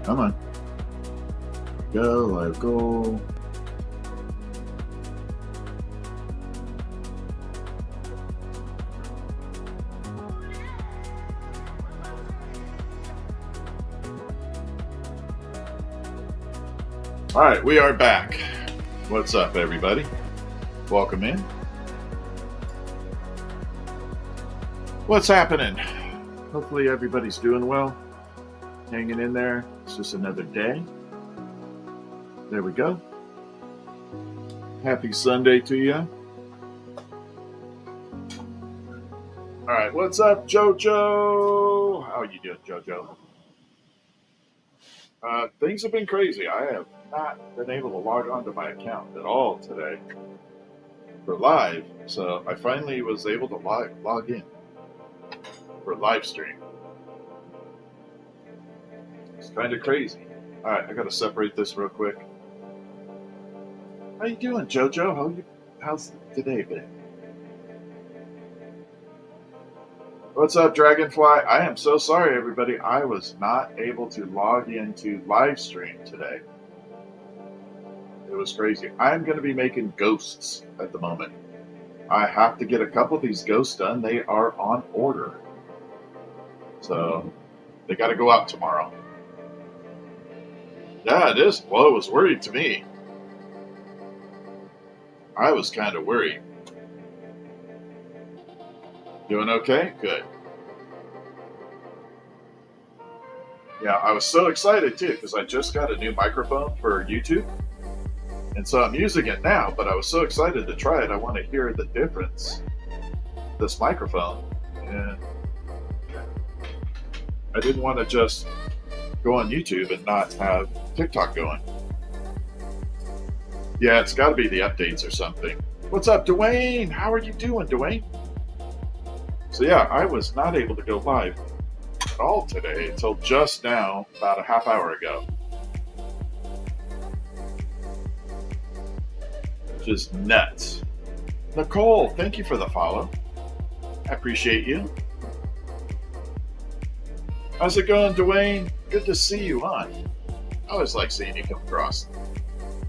Come on. Go, live goal. All right, we are back. What's up, everybody? Welcome in. What's happening? Hopefully everybody's doing well. Hanging in there. It's just another day. There we go. Happy Sunday to you. All right, what's up, JoJo? How are you doing, JoJo? Things have been crazy. I have not been able to log on to my account at all today for live, so I finally was able to log in for live stream. It's kind of crazy. All right, I got to separate this real quick. How you doing, JoJo? How's today been? What's up, Dragonfly? I am so sorry, everybody. I was not able to log into live stream today. It was crazy. I'm going to be making ghosts at the moment. I have to get a couple of these ghosts done. They are on order. So they got to go out tomorrow. Yeah, it is. Well, it was worried to me. I was kind of worried. Doing okay? Good. Yeah, I was so excited too because I just got a new microphone for YouTube. And so I'm using it now, but I was so excited to try it. I want to hear the difference. This microphone. And I didn't want to just go on YouTube and not have TikTok going. Yeah, it's got to be the updates or something. What's up, Dwayne? How are you doing, Dwayne? So yeah, I was not able to go live at all today until just now, about a half hour ago. Just nuts. Nicole, thank you for the follow. I appreciate you. How's it going, Dwayne? Good to see you on. I always like seeing you come across.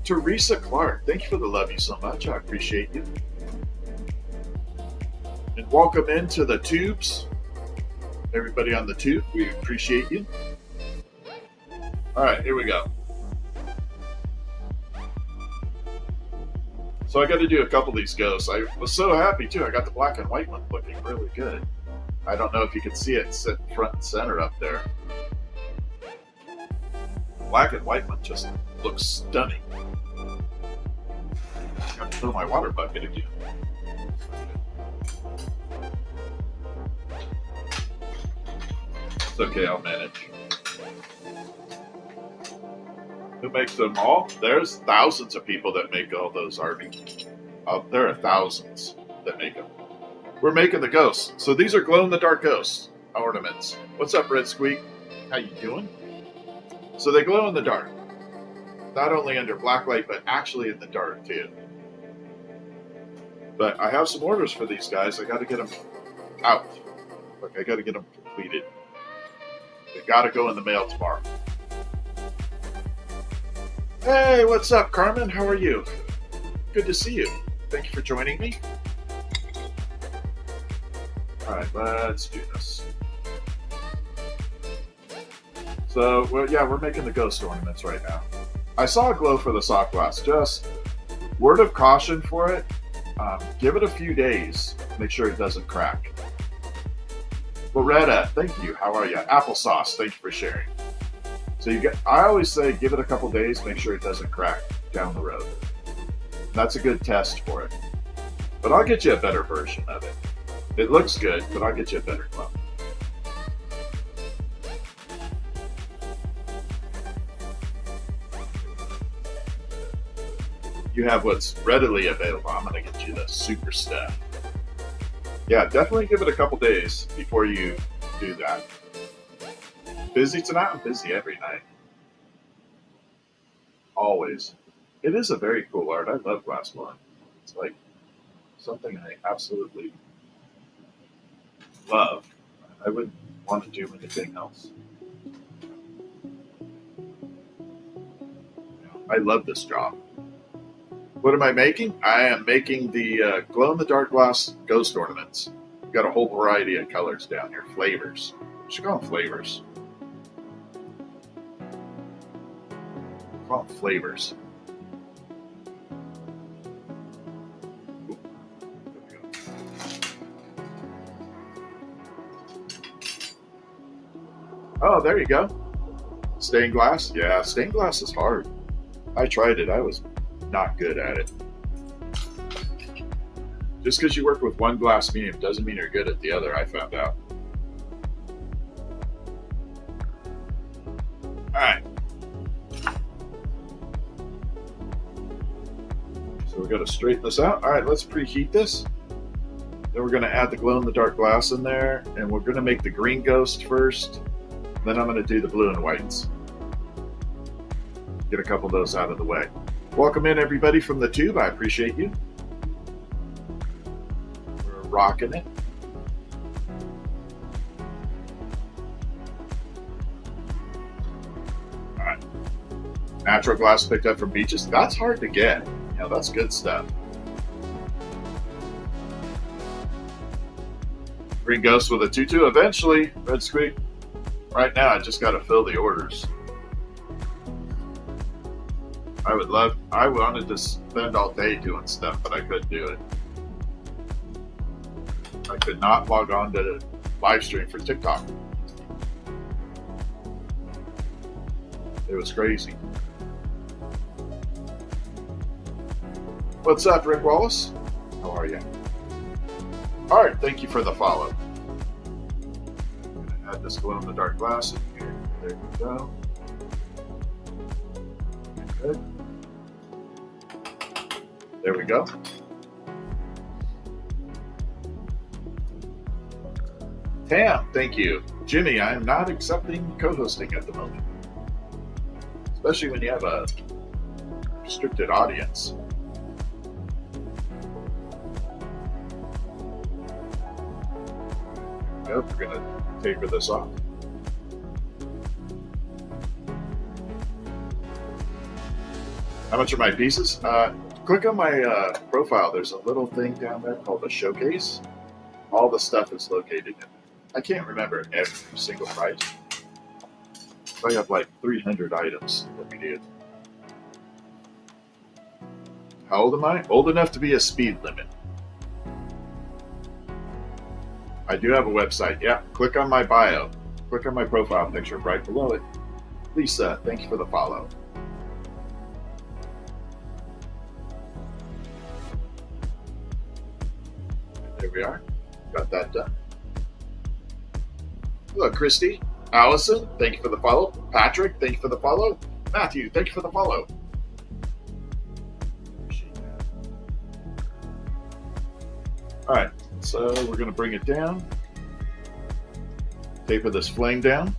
Teresa Clark, thank you for the love you so much. I appreciate you. And welcome into the tubes. Everybody on the tube, we appreciate you. All right, here we go. So I got to do a couple of these ghosts. I was so happy too. I got the black and white one looking really good. I don't know if you can see it sitting front and center up there. Black and white one just looks stunning. I got to fill my water bucket again. It's okay, I'll manage. Who makes them all? There's thousands of people that make all those, RV. There are thousands that make them. We're making the ghosts. So these are glow-in-the-dark ghosts ornaments. What's up, Red Squeak? How you doing? So they glow in the dark. Not only under black light, but actually in the dark too. But I have some orders for these guys. I got to get them out. Look, I got to get them completed. They got to go in the mail tomorrow. Hey, what's up, Carmen? How are you? Good to see you. Thank you for joining me. All right, let's do this. So, well, yeah, we're making the ghost ornaments right now. I saw a glow for the soft glass. Just word of caution for it. Give it a few days. Make sure it doesn't crack. Loretta, thank you. How are you? Applesauce, thank you for sharing. So I always say give it a couple days, make sure it doesn't crack down the road. That's a good test for it. But I'll get you a better version of it. It looks good, but I'll get you a better glow. You have what's readily available. I'm going to get you the super stuff. Yeah, definitely give it a couple days before you do that. Busy tonight? I'm busy every night. Always. It is a very cool art. I love glassblowing. It's like something I absolutely love. I wouldn't want to do anything else. I love this job. What am I making? I am making the glow-in-the-dark glass ghost ornaments. Got a whole variety of colors down here, flavors. We should call them flavors. Call them flavors. Ooh, there we go. Oh, there you go. Stained glass? Yeah, stained glass is hard. I tried it. I was not good at it. Just because you work with one glass medium doesn't mean you're good at the other, I found out. Alright. So we're going to straighten this out. Alright, let's preheat this. Then we're going to add the glow-in-the-dark glass in there, and we're going to make the green ghost first. Then I'm going to do the blue and whites. Get a couple of those out of the way. Welcome in, everybody, from the tube. I appreciate you. We're rocking it. All right. Natural glass picked up from beaches. That's hard to get. You know, that's good stuff. Green ghost with a tutu. Eventually, Red Squeak. Right now, I just got to fill the orders. I wanted to spend all day doing stuff, but I couldn't do it. I could not log on to live stream for TikTok. It was crazy. What's up, Rick Wallace? How are you? Art, thank you for the follow. I'm going to add this glow-in-the-dark glass in here. There we go. Good. There we go. Tam, thank you. Jimmy, I'm not accepting co-hosting at the moment. Especially when you have a restricted audience. Nope, we're going to taper this off. How much are my pieces? Click on my profile. There's a little thing down there called a showcase. All the stuff is located in it. I can't remember every single price. I have like 300 items that we do. How old am I? Old enough to be a speed limit. I do have a website. Yeah, click on my bio. Click on my profile picture right below it. Lisa, thank you for the follow. There we are. Got that done. Hello, Christy. Allison, thank you for the follow. Patrick, thank you for the follow. Matthew, thank you for the follow. Appreciate that. All right, so we're going to bring it down. Taper this flame down.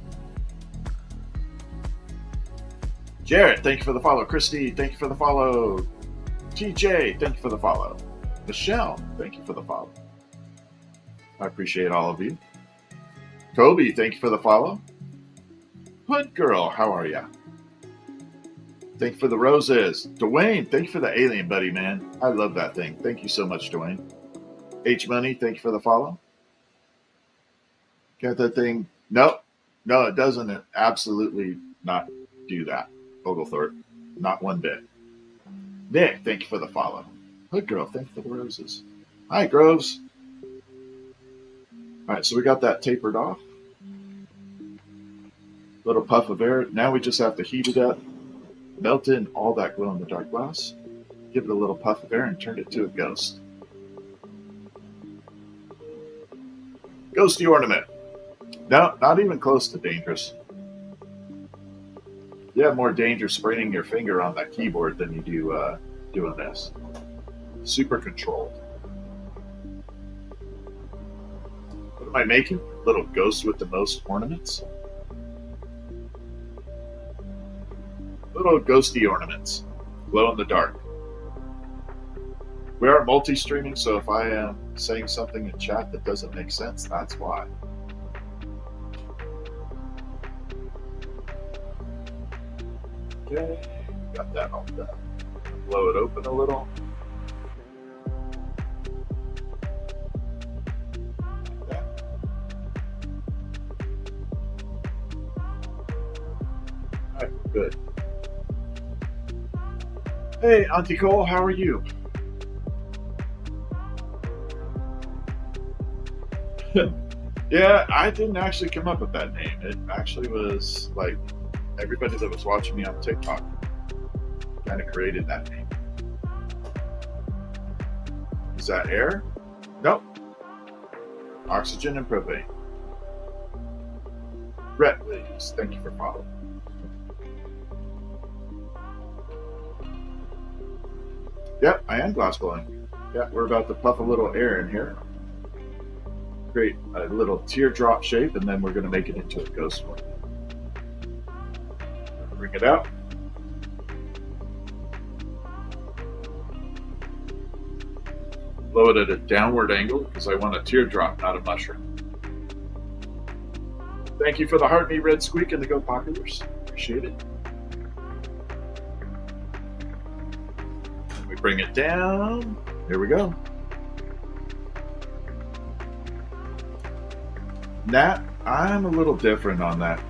Jarrett, thank you for the follow. Christy, thank you for the follow. TJ, thank you for the follow. Michelle, thank you for the follow. I appreciate all of you. Kobe, thank you for the follow. Hood Girl, how are ya? Thank you for the roses. Dwayne, thank you for the alien buddy, man. I love that thing. Thank you so much, Dwayne. H Money, thank you for the follow. Got that thing? Nope. No, it doesn't absolutely not do that. Oglethorpe, not one bit. Nick, thank you for the follow. Hood Girl, thank you for the roses. Hi, Groves. All right, so we got that tapered off. Little puff of air. Now we just have to heat it up, melt in all that glow-in-the-dark glass, give it a little puff of air, and turn it to a ghost. Ghosty ornament. No, not even close to dangerous. You have more danger spraining your finger on that keyboard than you do doing this. Super controlled. What am I making? Little ghost with the most ornaments. Little ghosty ornaments. Glow in the dark. We are multi-streaming, so if I am saying something in chat that doesn't make sense, that's why. Okay, Got that all done. Blow it open a little. Like that. All right, good. Hey, Auntie Cole, how are you? Yeah, I didn't actually come up with that name. It actually was like everybody that was watching me on TikTok kind of created that name. Is that air? Nope. Oxygen and propane. Rhett Williams, thank you for following. Yep, I am glassblowing. Yeah, we're about to puff a little air in here. Create a little teardrop shape, and then we're going to make it into a ghost one. Bring it out. Blow it at a downward angle because I want a teardrop, not a mushroom. Thank you for the heart me red squeak and the go populars. Appreciate it. And we bring it down. Here we go. Nat, I'm a little different on that.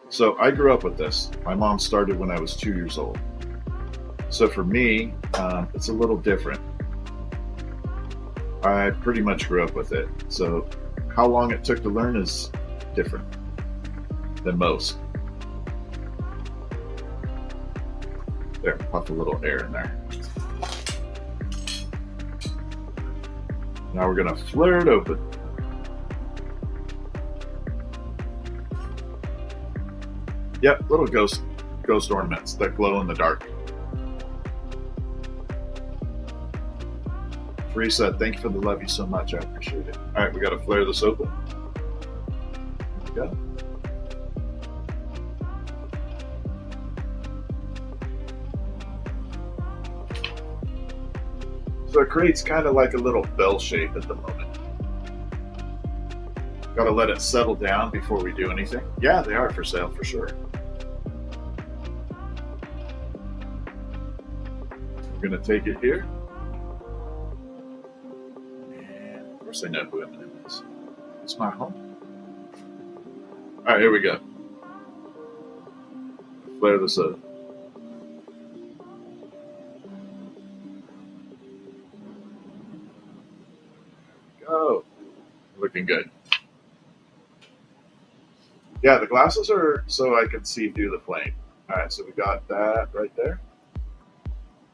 So I grew up with this. My mom started when I was 2 years old. So for me, it's a little different. I pretty much grew up with it. So how long it took to learn is different than most. There, puff a little air in there. Now we're gonna flare it open. Yep, little ghost ornaments that glow in the dark. Teresa, thank you for the love you so much. I appreciate it. All right, we got to flare this open. There we go. So it creates kind of like a little bell shape at the moment. Got to let it settle down before we do anything. Yeah, they are for sale for sure. We're going to take it here. And of course I know who Eminem is. It's my home. All right, here we go. Flare this up. Go. Looking good. Yeah, the glasses are so I can see through the flame. All right, so we got that right there.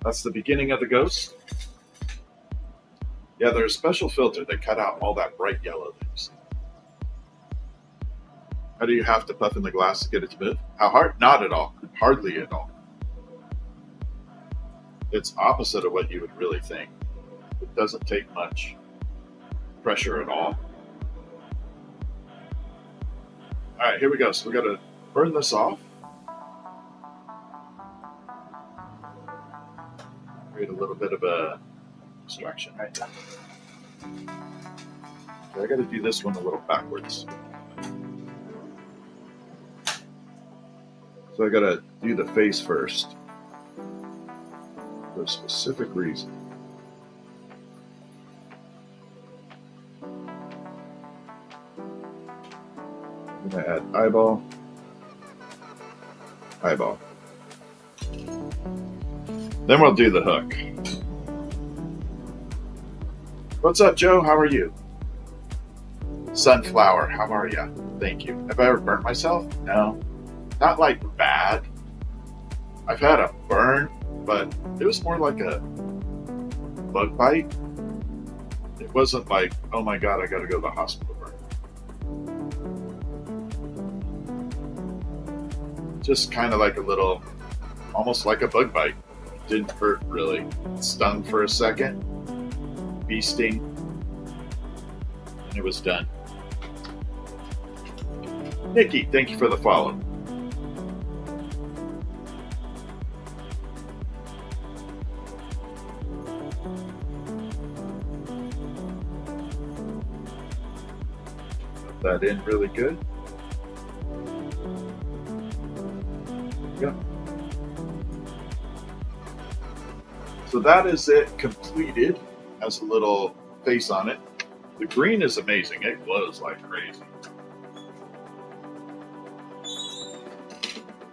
That's the beginning of the ghost. Yeah, there's a special filter that cut out all that bright yellow things. How do you have to puff in the glass to get it to move? How hard? Not at all. Hardly at all. It's opposite of what you would really think. It doesn't take much pressure at all. All right, here we go. So we got to burn this off. Create a little bit of a distraction right now. So I got to do this one a little backwards. So I got to do the face first for a specific reason. I'm going to add eyeball, eyeball. Then we'll do the hook. What's up, Joe? How are you? Sunflower, how are you? Thank you. Have I ever burnt myself? No. Not like bad. I've had a burn, but it was more like a bug bite. It wasn't like, oh my God, I got to go to the hospital burn. Just kind of like a little, almost like a bug bite. Didn't hurt really. It stung for a second, bee sting, and it was done. Nikki, thank you for the follow. Put that in really good. There we go. So that is it completed. Has a little face on it. The green is amazing. It glows like crazy.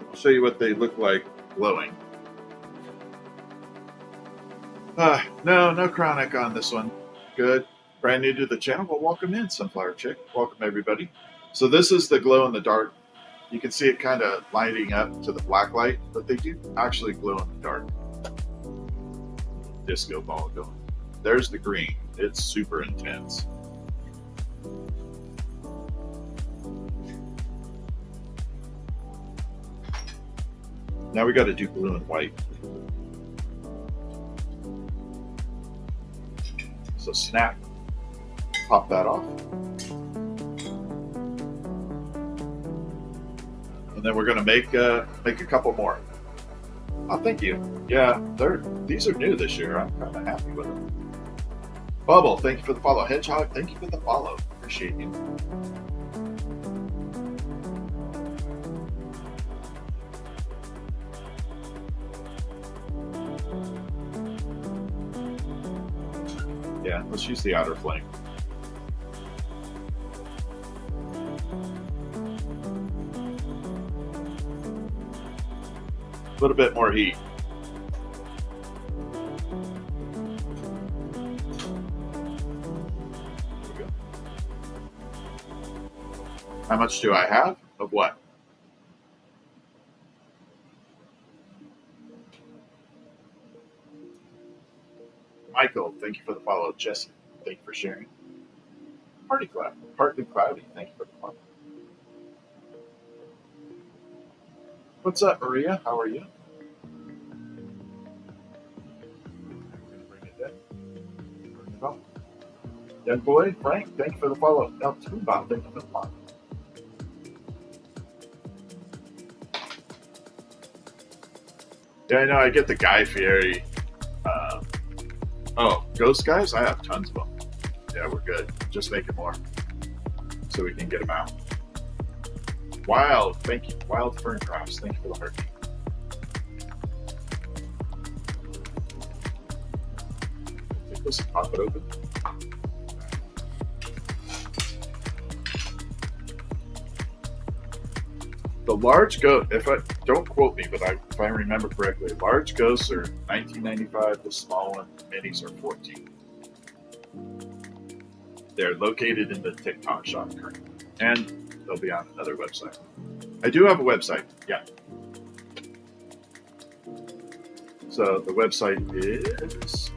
I'll show you what they look like glowing. No chronic on this one. Good. Brand new to the channel. Well, welcome in, Sunflower Chick. Welcome, everybody. So this is the glow in the dark. You can see it kind of lighting up to the black light, but they do actually glow in the dark. Disco ball going. There's the green. It's super intense. Now we got to do blue and white. So snap, pop that off. And then we're going to make a couple more. Oh, thank you. Yeah, these are new this year. I'm kind of happy with them. Bubble, thank you for the follow. Hedgehog, thank you for the follow. Appreciate you. Yeah, let's use the outer flame. A little bit more heat. There we go. How much do I have? Of what? Michael, thank you for the follow. Jesse, thank you for sharing. Partly cloudy, thank you for the follow. What's up, Maria? How are you? Bring it down. Bring it up. Dead boy, Frank, thank you for the follow. El Tuba, thank you for the follow. Yeah, I know. I get the Guy Fieri. Oh, ghost guys? I have tons of them. Yeah, we're good. Just make it more so we can get them out. Wild, thank you. Wild Fern Crafts, thank you for the heartbeat. Take this and pop it open. The large ghost, don't quote me, but if I remember correctly, large ghosts are $19.95. The small one, minis, are $14. They're located in the TikTok shop currently, and they'll be on another website. I do have a website, yeah. So the website is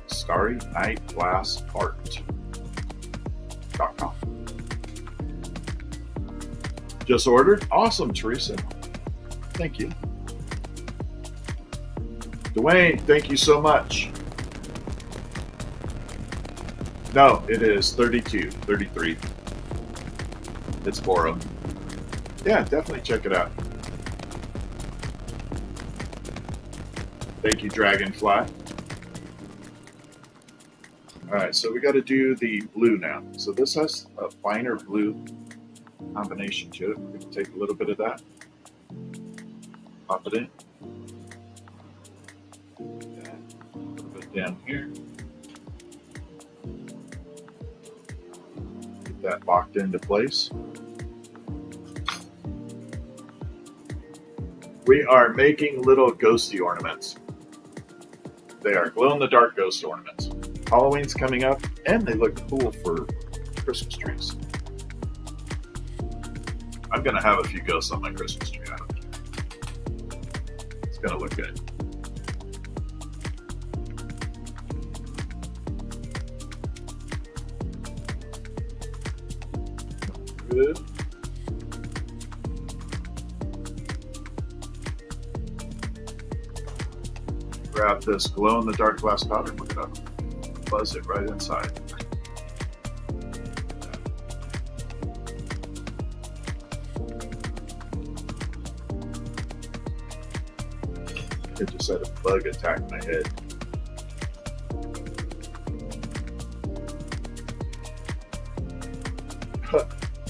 starrynightglassart.com. Just ordered? Awesome, Teresa. Thank you. Dwayne, thank you so much. No, it is 32, 33. It's Boro. Yeah, definitely check it out. Thank you, Dragonfly. All right, so we got to do the blue now. So this has a finer blue combination to it. We're going to take a little bit of that, pop it in, a little bit down here, get that locked into place. We are making little ghosty ornaments. They are glow-in-the-dark ghost ornaments. Halloween's coming up, and they look cool for Christmas trees. I'm going to have a few ghosts on my Christmas tree. I don't care. It's going to look good. Good. Grab this glow-in-the-dark glass powder. Look it up. Buzz it right inside. It just had a bug attack my head.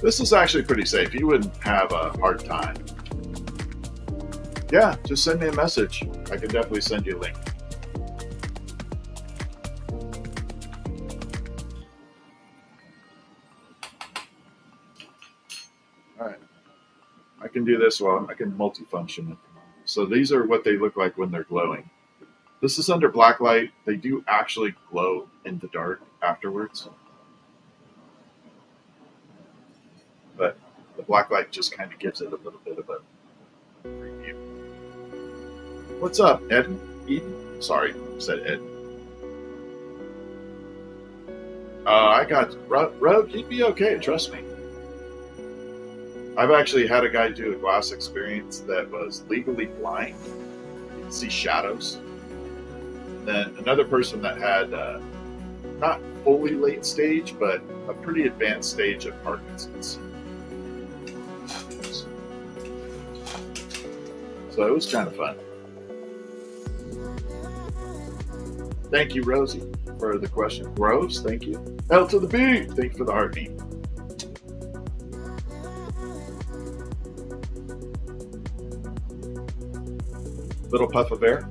This is actually pretty safe. You wouldn't have a hard time. Yeah, just send me a message. I can definitely send you a link. I can do this while I can multifunction it. So these are what they look like when they're glowing. This is under black light. They do actually glow in the dark afterwards. But the black light just kind of gives it a little bit of a preview. What's up, Ed? Eden? Sorry, I said Ed. I got Rogue. He'd be okay. Trust me. I've actually had a guy do a glass experience that was legally blind. You can see shadows. And then another person that had not fully late stage, but a pretty advanced stage of Parkinson's. So it was kind of fun. Thank you, Rosie, for the question. Rose, thank you. L to the B, thank you for the heartbeat. Little puff of air.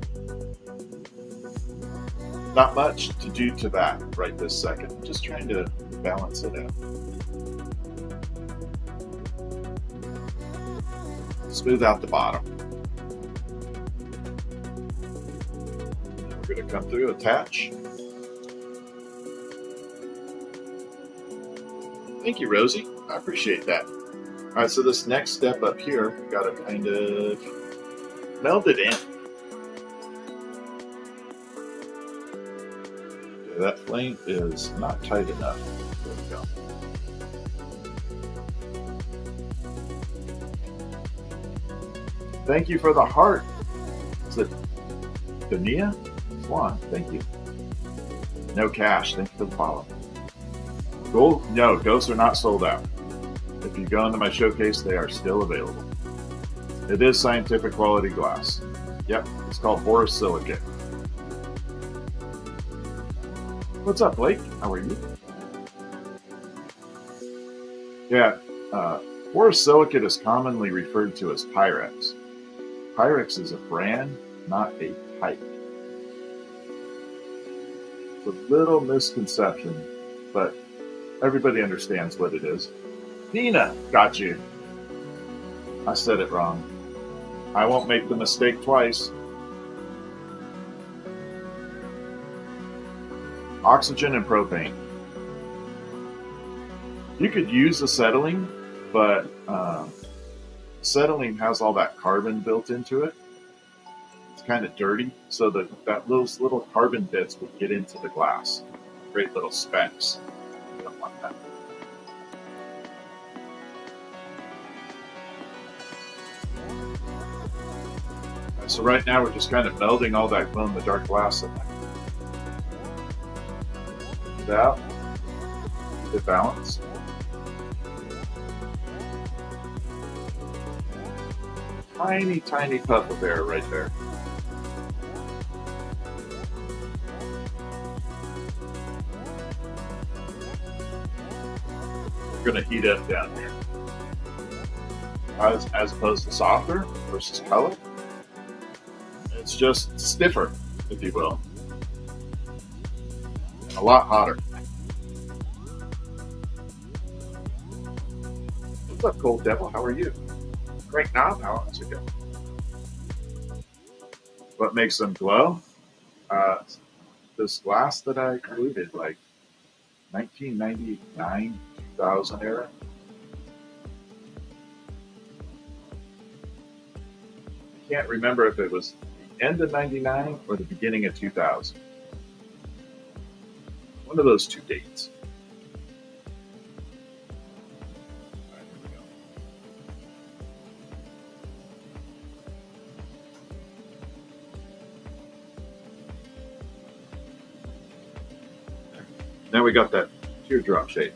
Not much to do to that right this second. Just trying to balance it out. Smooth out the bottom. We're going to come through, attach. Thank you, Rosie. I appreciate that. All right, so this next step up here, we've got to kind of meld it in. Okay, that flame is not tight enough. There we go. Thank you for the heart. Is it Dania? Swan, thank you. No cash, thank you for the follow. Gold? No, ghosts are not sold out. If you go into my showcase, they are still available. It is scientific quality glass. Yep, it's called borosilicate. What's up, Blake? How are you? Yeah, borosilicate is commonly referred to as Pyrex. Pyrex is a brand, not a type. It's a little misconception, but everybody understands what it is. Nina, got you. I said it wrong. I won't make the mistake twice. Oxygen and propane. You could use acetylene, but acetylene has all that carbon built into it. It's kind of dirty, so that those little carbon bits would get into the glass. Great little specks. You don't want that. So right now we're just kind of melding all that glow-in-the-dark glass in there. Get it out. Keep it balanced. Tiny, tiny puff of air right there. We're going to heat up down here. As opposed to softer versus color. It's just stiffer, if you will. And a lot hotter. What's up, Cold Devil? How are you? Great knob. How long does it go? What makes them glow? This glass that I included, like 1999, 2000 era. I can't remember if it was the end of 99 or the beginning of 2000. One of those two dates. All right, here we go. Now we got that teardrop shape.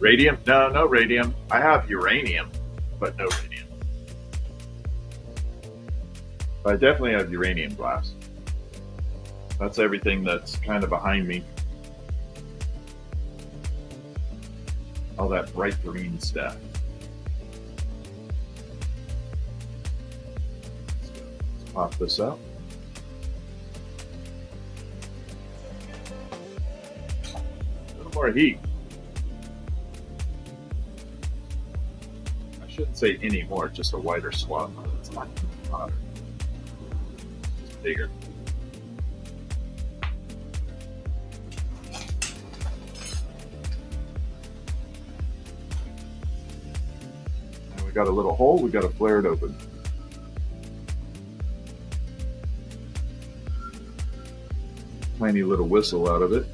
Radium? No, no radium. I have uranium, but no radium. But I definitely have uranium glass. That's everything that's kind of behind me. All that bright green stuff. Let's pop this up. more heat. I shouldn't say any more, just a wider swath. It's not hotter. It's bigger. And we got a little hole, we got to flare it open. Tiny little whistle out of it.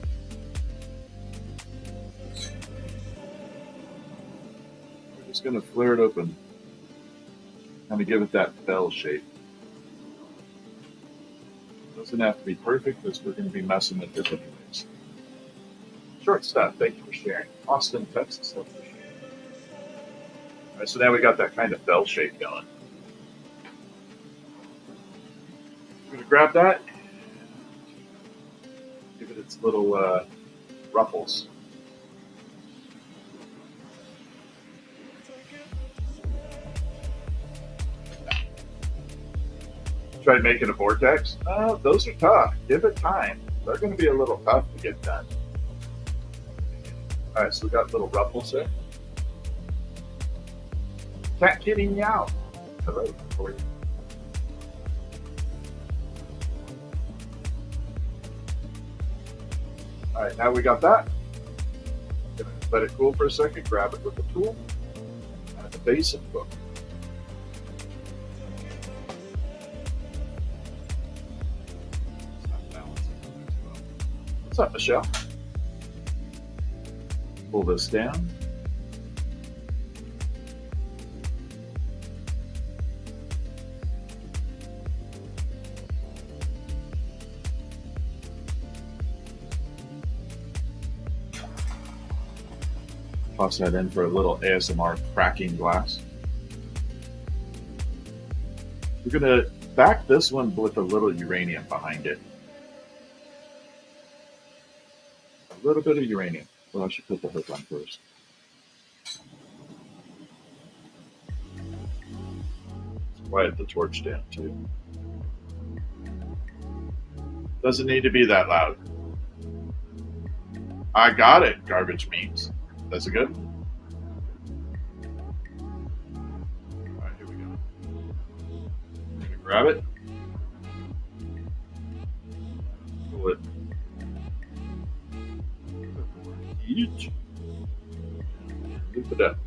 We're just going to flare it open, kind of give it that bell shape. Doesn't have to be perfect because we're going to be messing with different things. Short stuff. Thank you for sharing. Austin, Texas. All right, so now we got that kind of bell shape going. I'm going to grab that. Give it its little ruffles. Try making a vortex. Those are tough. Give it time. They're going to be a little tough to get done. All right, so we got little ruffles there. Cat kitty meow. Hello. How are you? All right, now we got that. Gonna let it cool for a second, grab it with the tool and the base and book. What's up, Michelle? Pull this down. Toss that in for a little ASMR cracking glass. We're going to back this one with a little uranium behind it. A little bit of uranium. Well, I should put the hook on first. Quiet the torch down too. Doesn't need to be that loud. I got it, garbage memes. That's a good one. All right, here we go. I'm gonna grab it. Pull it. Each. Loop it up.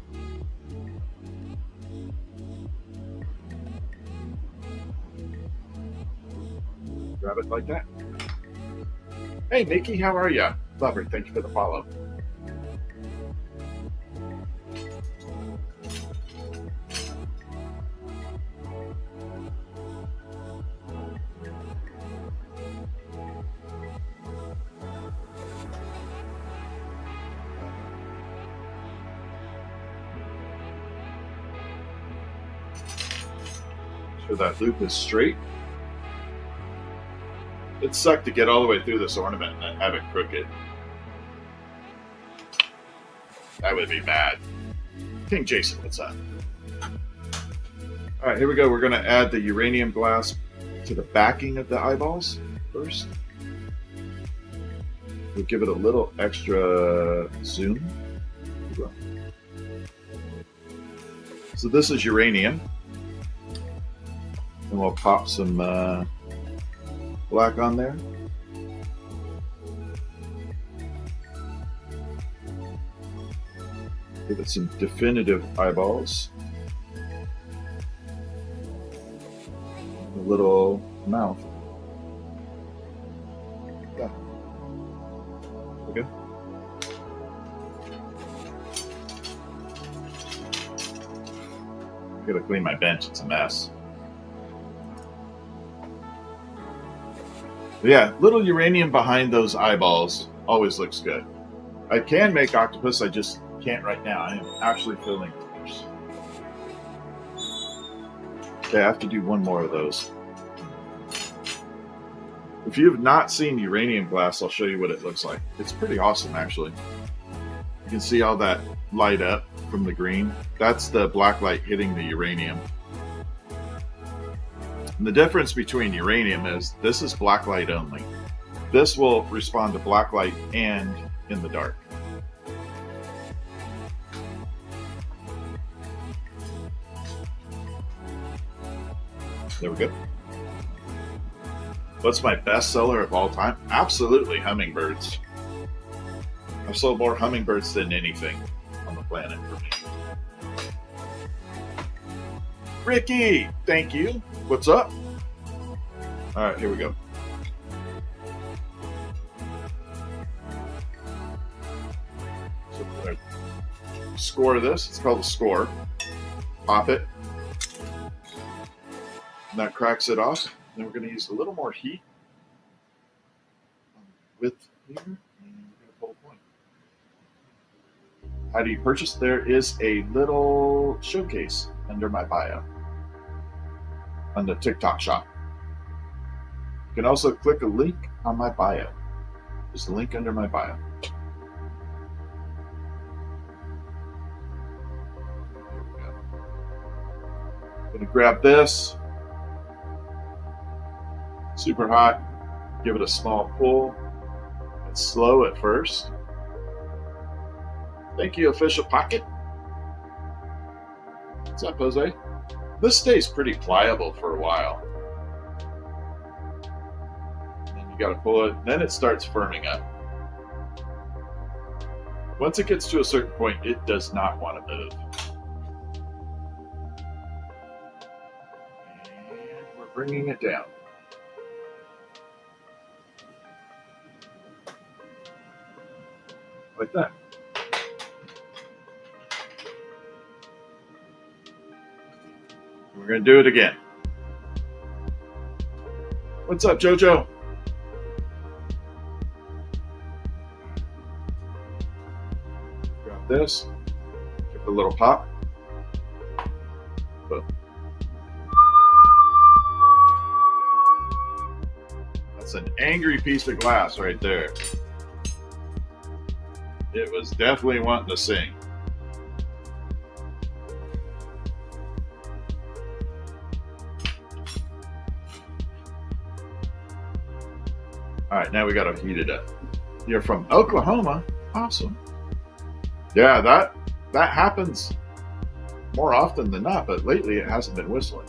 Grab it like that. Hey, Mickey, how are ya? Lover, thank you for the follow. Sure that loop is straight. It sucked to get all the way through this ornament and have it crooked. That would be bad. King Jason, what's up? All right, here we go. We're going to add the uranium glass to the backing of the eyeballs first. We'll give it a little extra zoom. So this is uranium. And we'll pop some black on there. Give it some definitive eyeballs. A little mouth. Yeah. Okay. I gotta clean my bench, it's a mess. Yeah, little uranium behind those eyeballs always looks good. I can make octopus, I just can't right now. I am actually feeling worse. Okay, I have to do one more of those. If you have not seen uranium glass, I'll show you what it looks like. It's pretty awesome, actually. You can see all that light up from the green. That's the black light hitting the uranium. And the difference between uranium is this is black light only. This will respond to black light and in the dark. There we go. What's my best seller of all time? Absolutely hummingbirds. I've sold more hummingbirds than anything on the planet for me. Ricky, thank you. What's up? All right, here we go. So we're going to score this. It's called a score. Pop it. And that cracks it off. Then we're going to use a little more heat with here. And we're going to pull a point. How do you purchase? There is a little showcase under my bio on the TikTok shop. You can also click a link on my bio. There's a link under my bio. Here we go. I'm going to grab this. Super hot. Give it a small pull. And slow at first. Thank you, Official Pocket. What's up, Jose? This stays pretty pliable for a while. And then you got to pull it. Then it starts firming up. Once it gets to a certain point, it does not want to move. And we're bringing it down. Like that. We're going to do it again. What's up, Jojo? Grab this. Give it a little pop. Boom. That's an angry piece of glass right there. It was definitely wanting to sing. All right, now we got to heat it up. You're from Oklahoma? Awesome. Yeah, that happens more often than not, but lately it hasn't been whistling.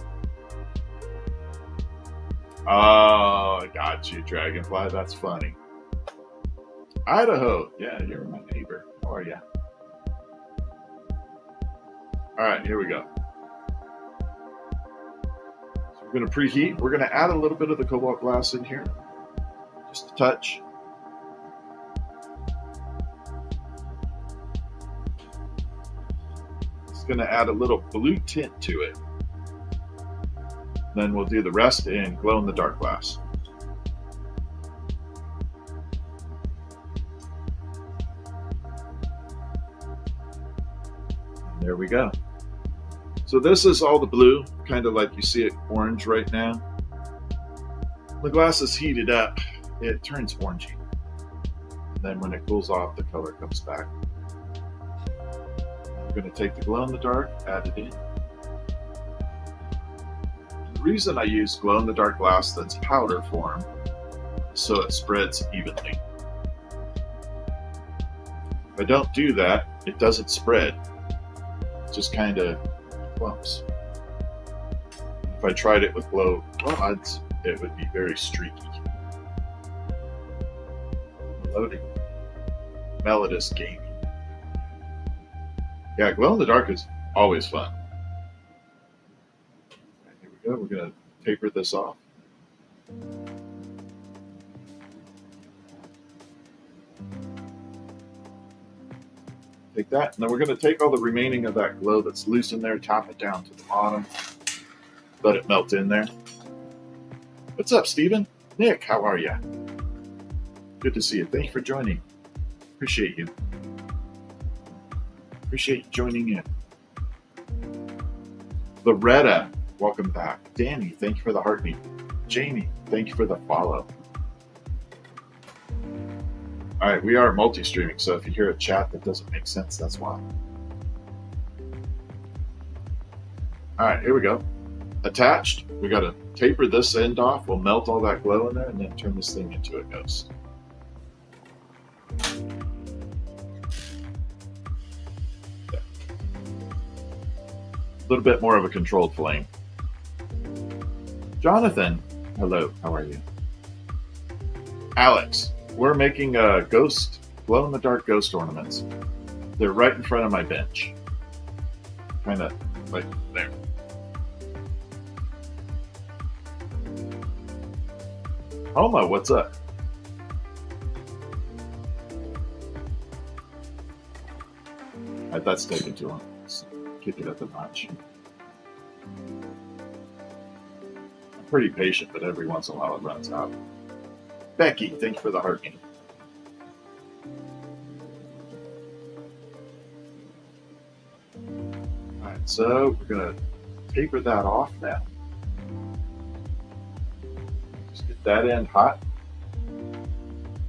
Oh, I got you, Dragonfly. That's funny. Idaho. Yeah, you're my neighbor. How are you? All right, here we go. So we're going to preheat. We're going to add a little bit of the cobalt glass in here. Just a touch. It's going to add a little blue tint to it. Then we'll do the rest in glow-in-the-dark glass. There we go. So this is all the blue, kind of like you see it orange right now. The glass is heated up, it turns orangey. Then when it cools off, the color comes back. I'm going to take the glow-in-the-dark, add it in. The reason I use glow-in-the-dark glass that's powder form is so it spreads evenly. If I don't do that, it doesn't spread. Just kind of clumps. If I tried it with glow rods, it would be very streaky. Loading. Melodus Gaming. Yeah, glow in the dark is always fun. Right, here we go. We're going to taper this off. Take that, and then we're going to take all the remaining of that glow that's loose in there, tap it down to the bottom, let it melt in there. What's up, Steven? Nick, how are you? Good to see you. Thanks for joining. Appreciate you. Appreciate you joining in. Loretta, welcome back. Danny, thank you for the heartbeat. Jamie, thank you for the follow. All right, we are multi-streaming, so if you hear a chat that doesn't make sense, that's why. All right, here we go. Attached, we got to taper this end off. We'll melt all that glow in there and then turn this thing into a ghost. Yeah. A little bit more of a controlled flame. Jonathan, hello, how are you? Alex, we're making glow-in-the-dark ghost ornaments. They're right in front of my bench. Kind of like there. Homa, what's up? That's taking too long. Let's kick it up a notch. I'm pretty patient, but every once in a while it runs out. Becky, thank you for the heartbeat. Alright, so we're going to taper that off now. Just get that end hot.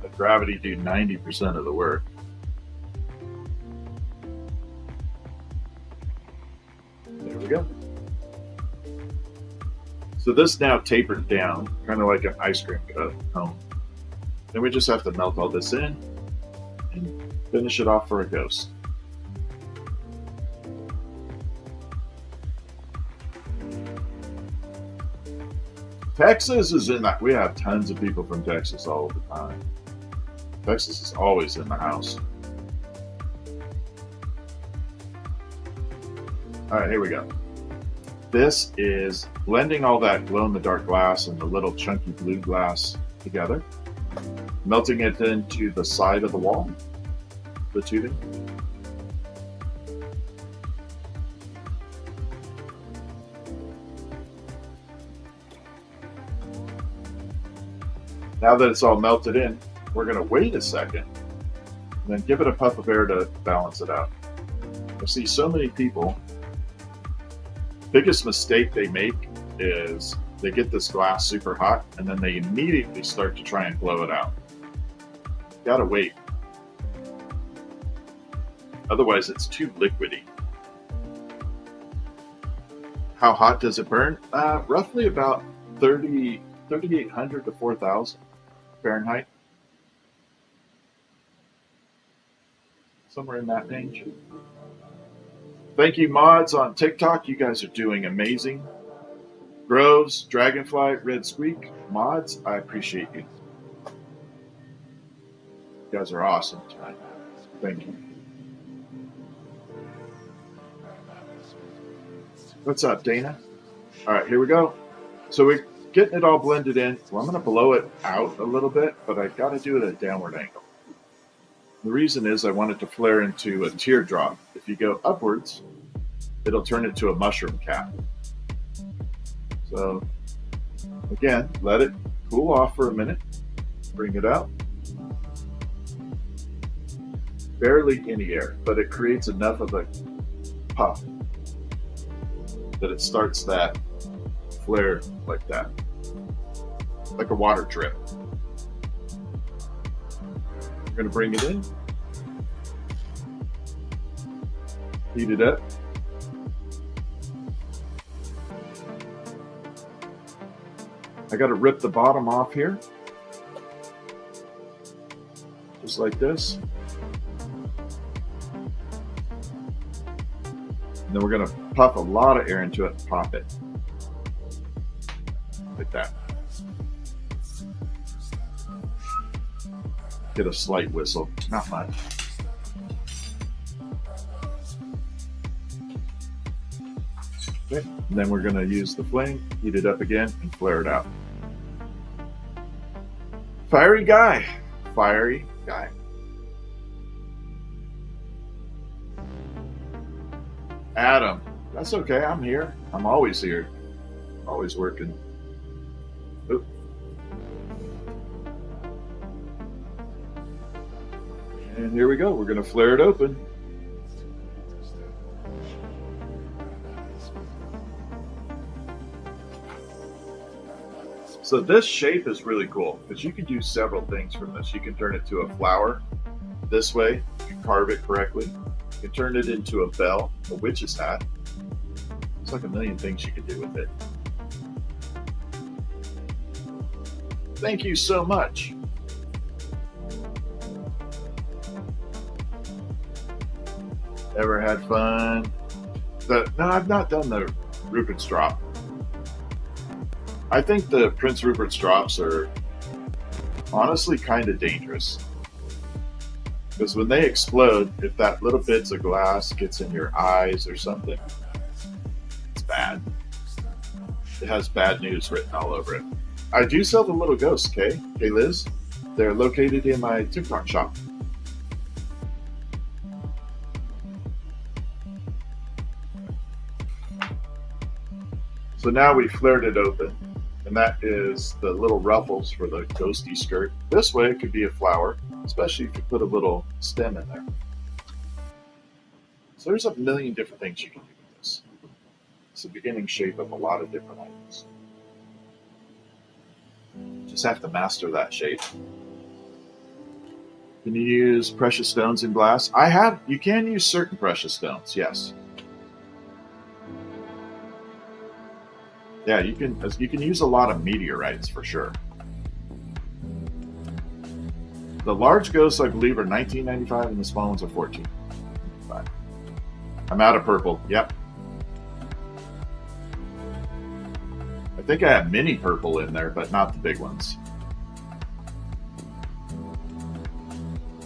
Let gravity do 90% of the work. There we go. So this now tapered down, kind of like an ice cream cone. Then we just have to melt all this in and finish it off for a ghost. Texas is in that. We have tons of people from Texas all the time. Texas is always in the house. All right, here we go. This is blending all that glow-in-the-dark glass and the little chunky blue glass together, melting it into the side of the wall, the tubing. Now that it's all melted in, we're going to wait a second and then give it a puff of air to balance it out. I see so many people, biggest mistake they make is they get this glass super hot and then they immediately start to try and blow it out. Gotta wait. Otherwise it's too liquidy. How hot does it burn? Roughly about 3,800 to 4,000 Fahrenheit. Somewhere in that range. Thank you, mods on TikTok. You guys are doing amazing. Groves, Dragonfly, Red Squeak, mods, I appreciate you. You guys are awesome tonight. Thank you. What's up, Dana? All right, here we go. So we're getting it all blended in. Well, I'm going to blow it out a little bit, but I got to do it at a downward angle. The reason is I want it to flare into a teardrop. If you go upwards, it'll turn it to a mushroom cap. So again, let it cool off for a minute. Bring it out. Barely any air, but it creates enough of a puff that it starts that flare like that, like a water drip. We're going to bring it in, heat it up. I got to rip the bottom off here, just like this. And then we're going to puff a lot of air into it and pop it. Like that. Get a slight whistle, not much. Okay, and then we're going to use the flame, heat it up again, and flare it out. Fiery guy. Fiery guy. Adam, that's okay, I'm here. I'm always here. Always working. Oop. And here we go. We're going to flare it open. So this shape is really cool because you can do several things from this. You can turn it to a flower this way. You can carve it correctly. You can turn it into a bell, a witch's hat. It's like a million things you can do with it. Thank you so much. Ever had fun? No, I've not done the Rupert's drop. I think the Prince Rupert's drops are honestly kind of dangerous. Because when they explode, if that little bits of glass gets in your eyes or something, it's bad. It has bad news written all over it. I do sell the little ghosts, Kay. Hey, Liz. They're located in my TikTok shop. So now we flared it open, and that is the little ruffles for the ghosty skirt. This way it could be a flower, especially if you put a little stem in there. So there's a million different things you can do with this. It's the beginning shape of a lot of different items. Just have to master that shape. Can you use precious stones in glass? You can use certain precious stones, yes. Yeah, you can use a lot of meteorites for sure. The large ghosts, I believe, are $19.95 and the small ones are $14.95. I'm out of purple. Yep. I think I have mini purple in there, but not the big ones.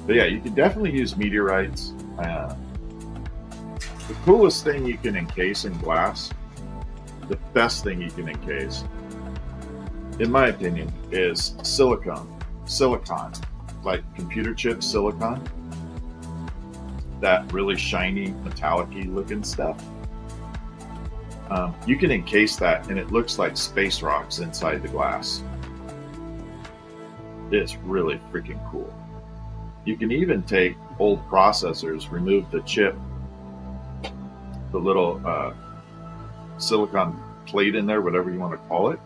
But yeah, you can definitely use meteorites. The coolest thing you can encase in glass, the best thing you can encase, in my opinion, is silicon, like computer chip silicon. That really shiny, metallic-y looking stuff. You can encase that and it looks like space rocks inside the glass. It's really freaking cool. You can even take old processors, remove the chip, the little silicon plate in there, whatever you want to call it.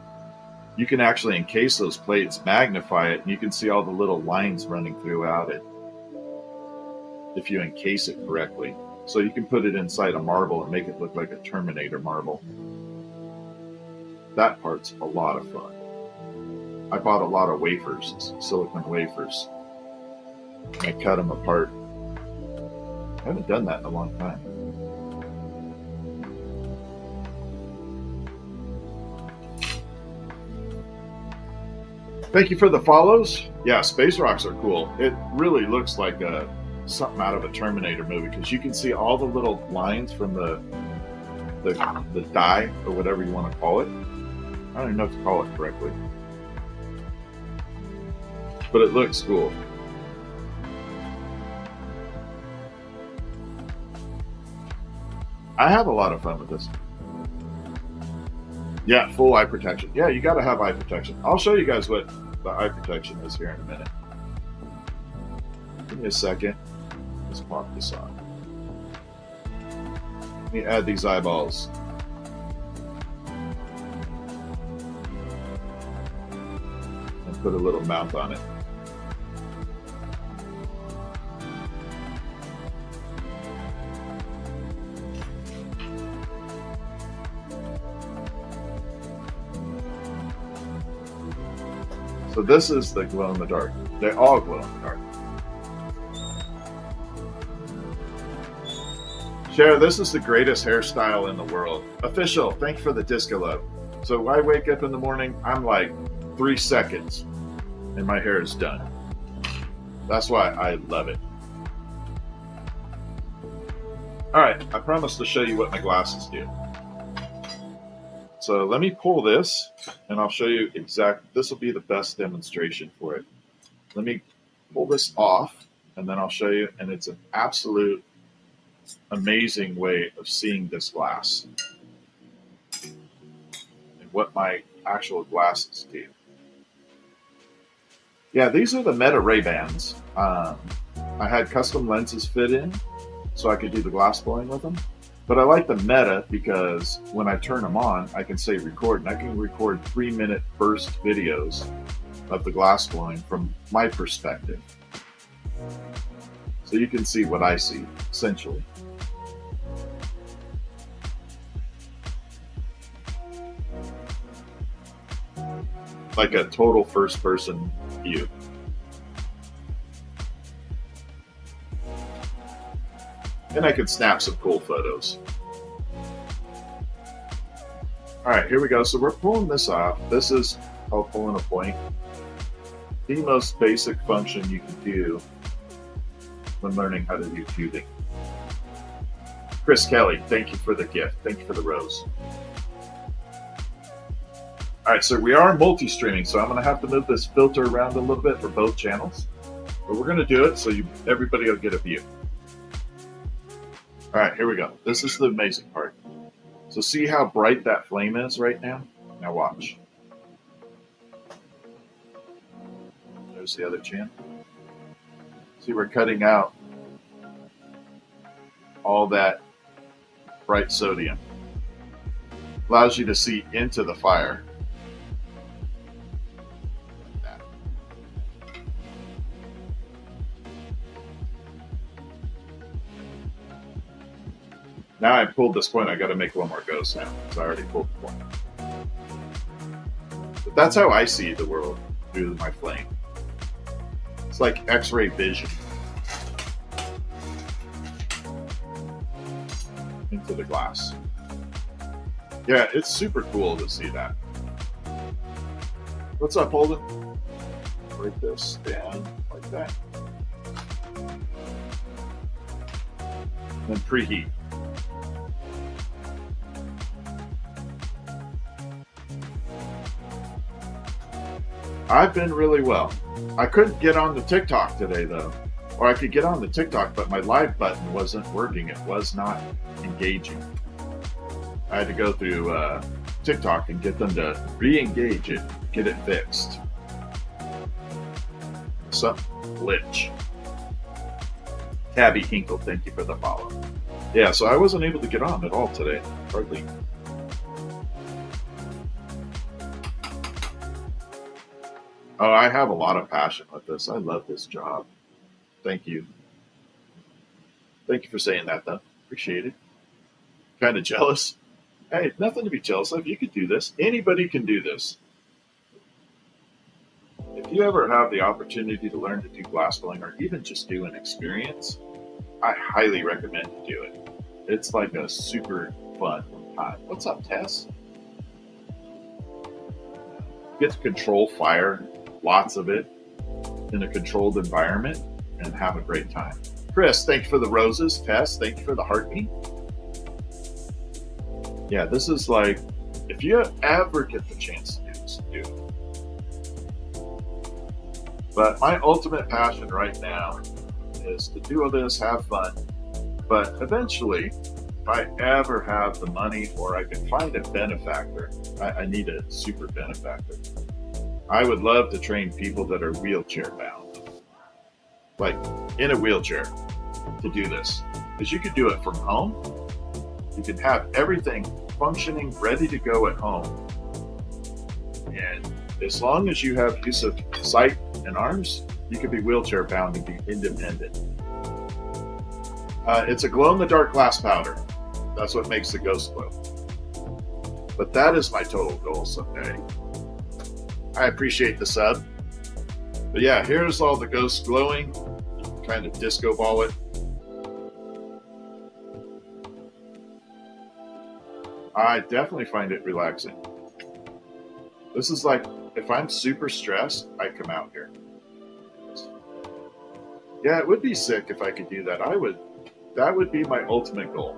You can actually encase those plates, magnify it, and you can see all the little lines running throughout it if you encase it correctly. So you can put it inside a marble and make it look like a Terminator marble. That part's a lot of fun. I bought a lot of wafers, silicon wafers. I cut them apart. I haven't done that in a long time. Thank you for the follows. Yeah, space rocks are cool. It really looks like something out of a Terminator movie because you can see all the little lines from the die or whatever you want to call it. I don't even know what to call it correctly, but it looks cool. I have a lot of fun with this. Yeah, full eye protection. Yeah, you got to have eye protection. I'll show you guys what the eye protection is here in a minute. Give me a second. Let's pop this on. Let me add these eyeballs. And put a little mouth on it. So this is the glow in the dark. They all glow in the dark. Cher, this is the greatest hairstyle in the world. Official, thanks for the disco love. So I wake up in the morning, I'm like 3 seconds, and my hair is done. That's why I love it. All right, I promised to show you what my glasses do. So let me pull this, and I'll show you this will be the best demonstration for it. Let me pull this off, and then I'll show you, and it's an absolute amazing way of seeing this glass and what my actual glasses do. Yeah, these are the Meta Ray-Bans. I had custom lenses fit in so I could do the glass blowing with them. But I like the Meta because when I turn them on, I can say record, and I can record 3-minute burst videos of the glass blowing from my perspective. So you can see what I see, essentially. Like a total first-person view. And I can snap some cool photos. All right, here we go. So we're pulling this off. This is called pulling a point. The most basic function you can do when learning how to do cubing. Chris Kelly, thank you for the gift. Thank you for the rose. All right, so we are multi-streaming, so I'm going to have to move this filter around a little bit for both channels. But we're going to do it so everybody will get a view. All right, here we go. This is the amazing part. So see how bright that flame is right now? Now watch. There's the other channel. See, we're cutting out all that bright sodium. Allows you to see into the fire. Now I pulled this point, I got to make one more ghost now, because I already pulled the point. But that's how I see the world through my flame. It's like X-ray vision into the glass. Yeah, it's super cool to see that. What's up, Holden? Break this down like that. And preheat. I've been really well. I couldn't get on the TikTok today though. Or I could get on the TikTok, but my live button wasn't working. It was not engaging. I had to go through TikTok and get them to re-engage it, get it fixed. Some glitch. Tabby Hinkle, thank you for the follow. Yeah, so I wasn't able to get on at all today, hardly. Oh, I have a lot of passion with this. I love this job. Thank you. Thank you for saying that, though. Appreciate it. Kind of jealous. Hey, nothing to be jealous of. You could do this. Anybody can do this. If you ever have the opportunity to learn to do glassblowing or even just do an experience, I highly recommend you do it. It's like a super fun time. What's up, Tess? Get to control fire, lots of it, in a controlled environment, and have a great time. Chris, thank you for the roses. Tess, thank you for the heartbeat. Yeah, this is like, if you ever get the chance to do this, do it. But my ultimate passion right now is to do all this, have fun. But eventually, if I ever have the money or I can find a benefactor, I need a super benefactor. I would love to train people that are wheelchair bound, like in a wheelchair, to do this. Because you could do it from home. You could have everything functioning, ready to go at home. And as long as you have use of sight and arms, you could be wheelchair bound and be independent. It's a glow-in-the-dark glass powder. That's what makes the ghost glow. But that is my total goal someday. I appreciate the sub. But yeah, here's all the ghosts glowing. Kind of disco ball it. I definitely find it relaxing. This is like, if I'm super stressed, I come out here. Yeah, it would be sick if I could do that. That would be my ultimate goal.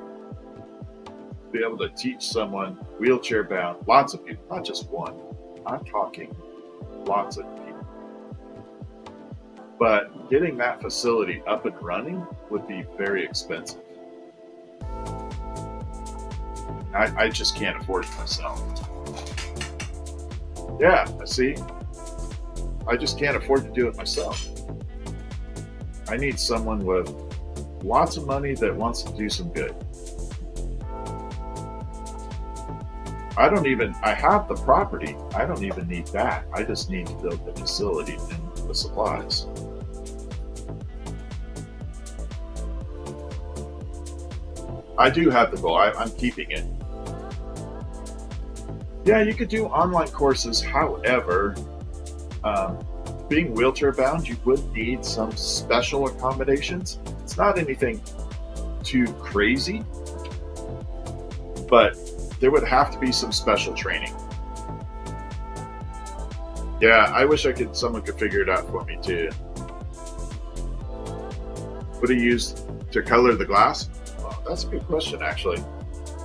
Be able to teach someone wheelchair bound, lots of people, not just one. I'm talking lots of people. But getting that facility up and running would be very expensive. I just can't afford it myself. Yeah, see? I just can't afford to do it myself. I need someone with lots of money that wants to do some good. I have the property. I don't even need that. I just need to build the facility and the supplies. I do have the goal. I'm keeping it. Yeah, you could do online courses. However, being wheelchair bound, you would need some special accommodations. It's not anything too crazy, but there would have to be some special training. Yeah, I wish someone could figure it out for me too. What do you use to color the glass? Well, that's a good question, actually.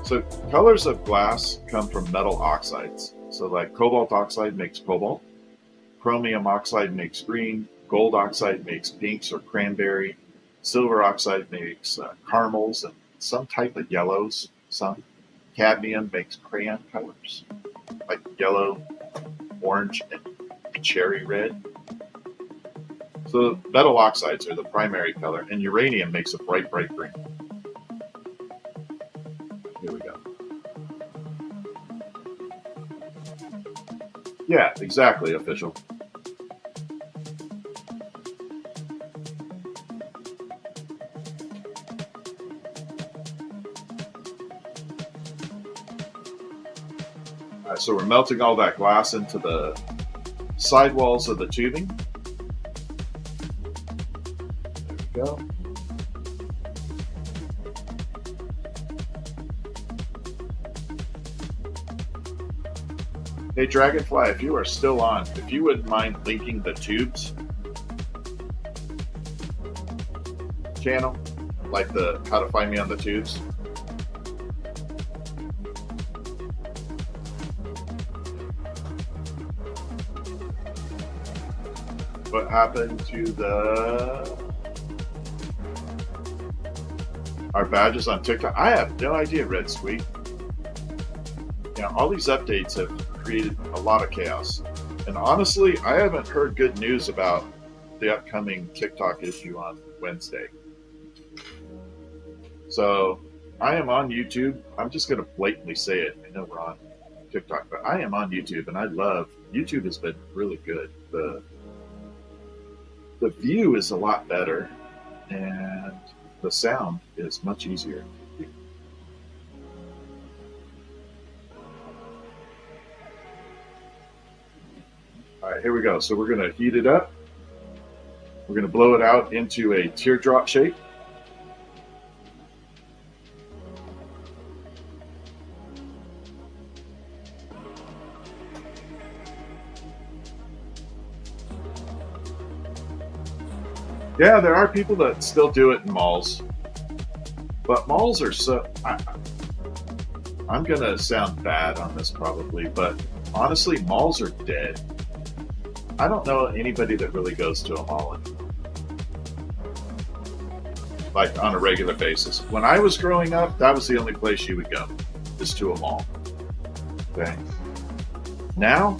So colors of glass come from metal oxides. So like cobalt oxide makes cobalt, chromium oxide makes green, gold oxide makes pinks or cranberry, silver oxide makes caramels and some type of yellows. Some cadmium makes crayon colors like yellow, orange, and cherry red. So metal oxides are the primary color, and uranium makes a bright, bright green. Here we go. Yeah, exactly, official. All right, so we're melting all that glass into the sidewalls of the tubing. There we go. Hey Dragonfly, if you are still on, if you wouldn't mind linking the tubes channel, like the how to find me on the tubes. What happened to our badges on TikTok? I have no idea, Red Squeak. You know, all these updates have created a lot of chaos. And honestly, I haven't heard good news about the upcoming TikTok issue on Wednesday. So I am on YouTube. I'm just going to blatantly say it. I know we're on TikTok, but I am on YouTube, and YouTube has been really good. The view is a lot better, and the sound is much easier. All right, here we go. So we're going to heat it up. We're going to blow it out into a teardrop shape. Yeah, there are people that still do it in malls, but malls are so... I'm going to sound bad on this probably, but honestly, malls are dead. I don't know anybody that really goes to a mall anymore, like on a regular basis. When I was growing up, that was the only place you would go, is to a mall. Okay. Now,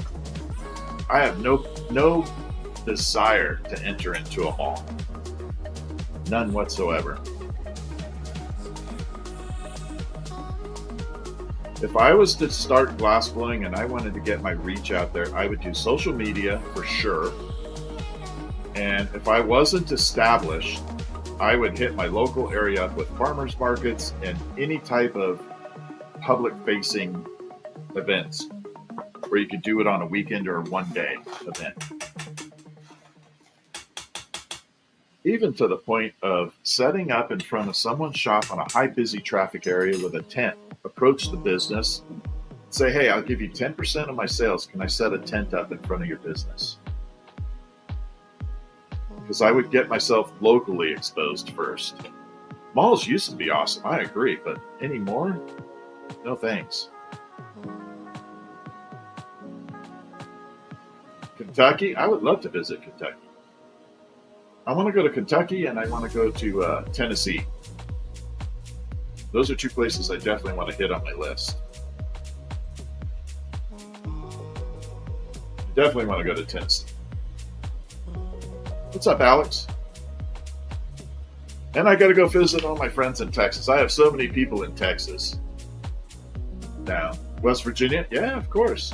I have no desire to enter into a mall. None whatsoever. If I was to start glassblowing and I wanted to get my reach out there, I would do social media for sure. And if I wasn't established, I would hit my local area with farmers markets and any type of public-facing events where you could do it on a weekend or a one-day event. Even to the point of setting up in front of someone's shop on a high busy traffic area with a tent. Approach the business, say, hey, I'll give you 10% of my sales. Can I set a tent up in front of your business? Because I would get myself locally exposed first. Malls used to be awesome, I agree, but anymore? No thanks. Kentucky? I would love to visit Kentucky. I want to go to Kentucky and I want to go to Tennessee. Those are two places I definitely want to hit on my list. I definitely want to go to Tennessee. What's up, Alex? And I got to go visit all my friends in Texas. I have so many people in Texas now. West Virginia? Yeah, of course.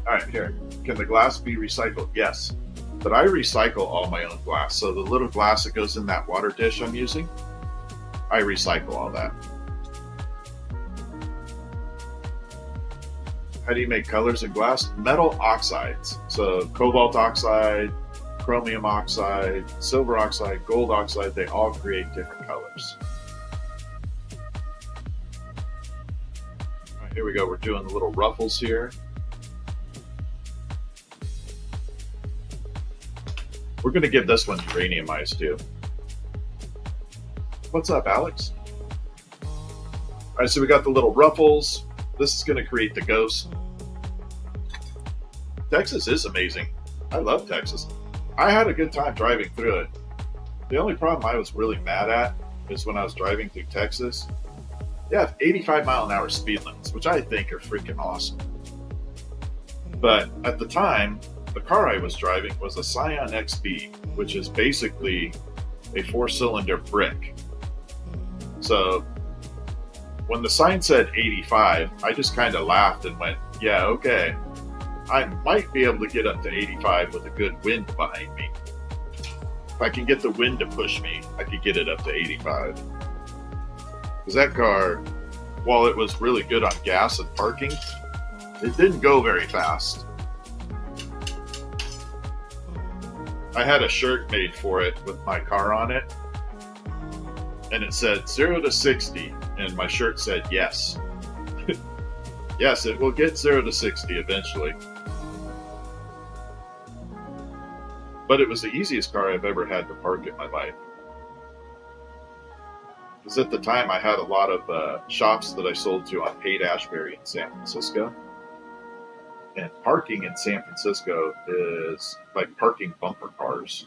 All right, here. Can the glass be recycled? Yes. But I recycle all my own glass. So the little glass that goes in that water dish I'm using, I recycle all that. How do you make colors in glass? Metal oxides. So cobalt oxide, chromium oxide, silver oxide, gold oxide, they all create different colors. Here we go. We're doing the little ruffles here. We're going to give this one uranium eyes too. What's up, Alex? All right, so we got the little ruffles. This is going to create the ghost. Texas is amazing. I love Texas. I had a good time driving through it. The only problem I was really mad at is when I was driving through Texas. They have 85-mile-an-hour speed limits, which I think are freaking awesome. But at the time, the car I was driving was a Scion XB, which is basically a 4-cylinder brick. So when the sign said 85, I just kind of laughed and went, yeah, okay. I might be able to get up to 85 with a good wind behind me. If I can get the wind to push me, I could get it up to 85. Because that car, while it was really good on gas and parking, it didn't go very fast. I had a shirt made for it with my car on it, and it said 0 to 60, and my shirt said yes. Yes, it will get 0 to 60 eventually. But it was the easiest car I've ever had to park in my life. Because at the time I had a lot of shops that I sold to on Haight-Ashbury in San Francisco. And parking in San Francisco is like parking bumper cars.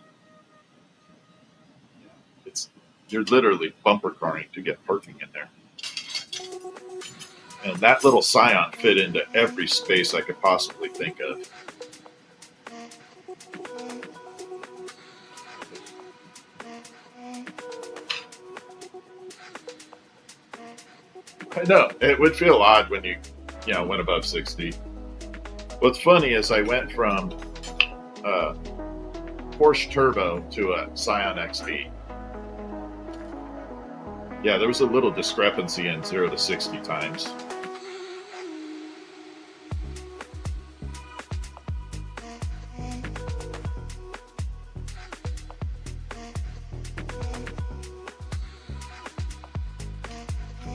You're literally bumper carring to get parking in there. And that little Scion fit into every space I could possibly think of. I know, it would feel odd when you went above 60. What's funny is I went from a Porsche Turbo to a Scion XB. Yeah, there was a little discrepancy in 0 to 60 times.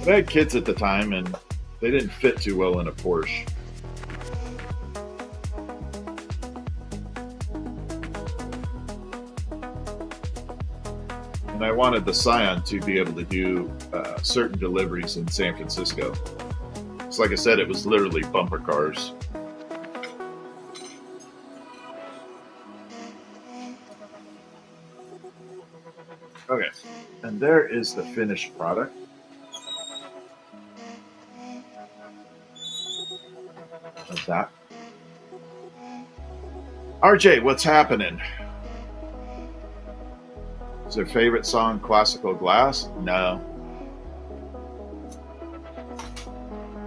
But I had kids at the time, and they didn't fit too well in a Porsche. And I wanted the Scion to be able to do certain deliveries in San Francisco. So like I said, it was literally bumper cars. Okay, and there is the finished product. Of that. RJ, what's happening? Is their favorite song Classical Glass? No.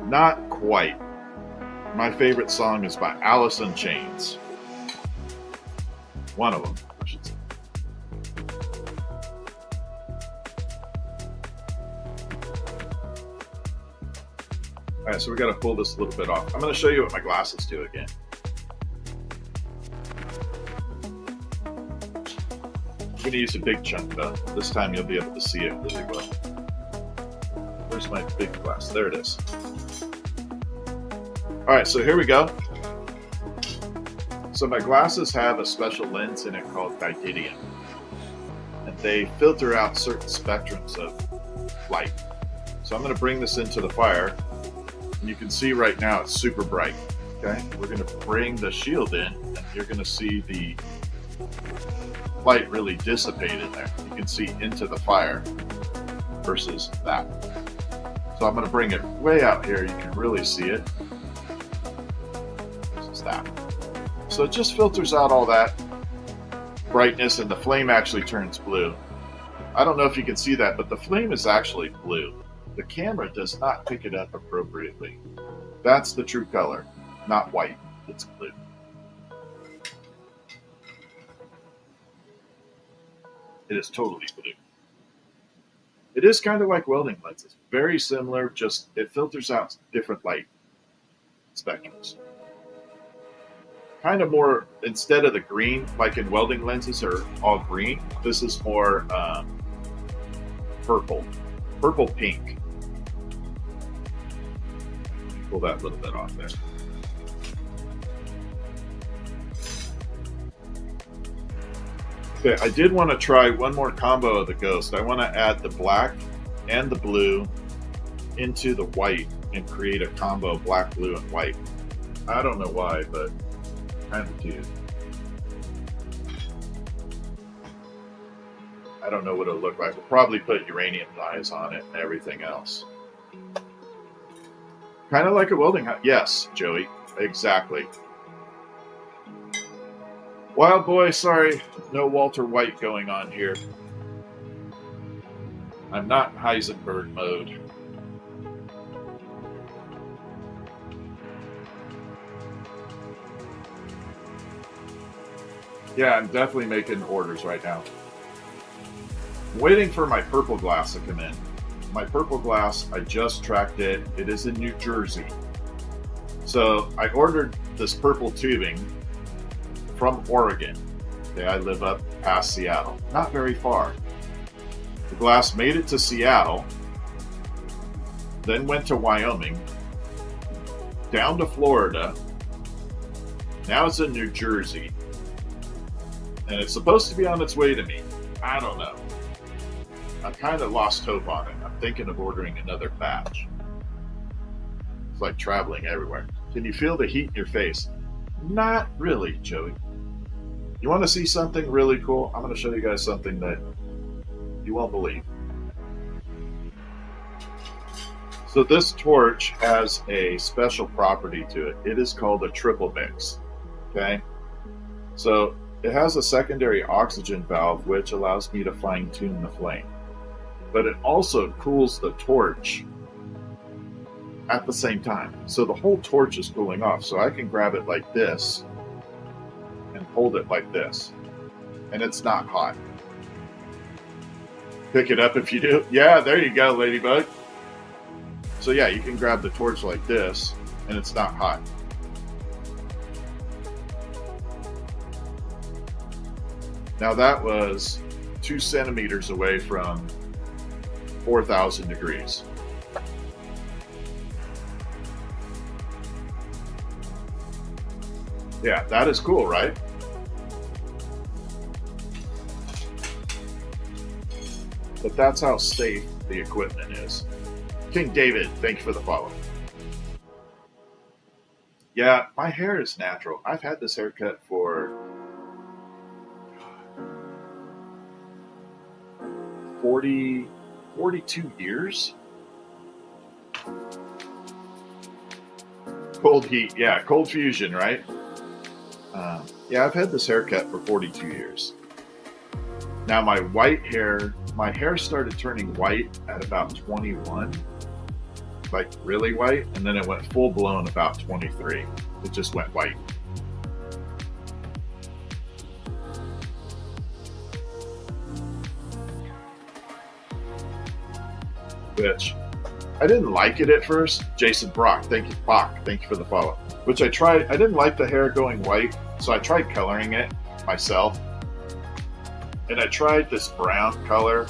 Not quite. My favorite song is by Alice in Chains. One of them, I should say. All right, so we got to pull this a little bit off. I'm going to show you what my glasses do again. I'm going to use a big chunk though. This time you'll be able to see it really well. Where's my big glass? There it is. All right, so here we go. So my glasses have a special lens in it called didymium. And they filter out certain spectrums of light. So I'm going to bring this into the fire. You can see right now it's super bright. Okay, we're going to bring the shield in, and you're going to see the light really dissipate in there. You can see into the fire versus that. So I'm going to bring it way out here. You can really see it. This is that. So it just filters out all that brightness, and the flame actually turns blue. I don't know if you can see that, but the flame is actually blue. The camera does not pick it up appropriately. That's the true color, not white. It's blue. It is totally blue. It is kind of like welding lenses. Very similar, just it filters out different light spectrums. Kind of more, instead of the green, like in welding lenses are all green, this is more purple pink. pull that little bit off there. Okay, I did want to try one more combo of the ghost. I want to add the black and the blue into the white and create a combo of black, blue, and white. I don't know why, but kind of cute. I don't know what it'll look like. We'll probably put uranium dyes on it and everything else. Kind of like a welding house. Yes, Joey, exactly. Wild boy, sorry, no Walter White going on here. I'm not in Heisenberg mode. Yeah, I'm definitely making orders right now. I'm waiting for my purple glass to come in. My purple glass, I just tracked it. It is in New Jersey. So I ordered this purple tubing from Oregon. Okay, I live up past Seattle, not very far. The glass made it to Seattle, then went to Wyoming, down to Florida. Now it's in New Jersey, and it's supposed to be on its way to me. I don't know. I've kind of lost hope on it. I'm thinking of ordering another batch. It's like traveling everywhere. Can you feel the heat in your face? Not really, Joey. You want to see something really cool? I'm going to show you guys something that you won't believe. So this torch has a special property to it. It is called a triple mix. Okay? So it has a secondary oxygen valve which allows me to fine-tune the flame. But it also cools the torch at the same time. So the whole torch is cooling off. So I can grab it like this and hold it like this. And it's not hot. Pick it up if you do. Yeah, there you go, Ladybug. So yeah, you can grab the torch like this and it's not hot. Now that was 2 centimeters away from 4,000 degrees. Yeah, that is cool, right? But that's how safe the equipment is. King David, thank you for the follow. Yeah, my hair is natural. I've had this haircut for 42 years. Cold heat, yeah, cold fusion, right? Yeah, I've had this haircut for 42 years. Now my hair started turning white at about 21, like really white, and then it went full blown about 23. It just went white. Which I didn't like it at first. Jason Brock, thank you for the follow. Which I tried. I didn't like the hair going white, so I tried coloring it myself. And I tried this brown color.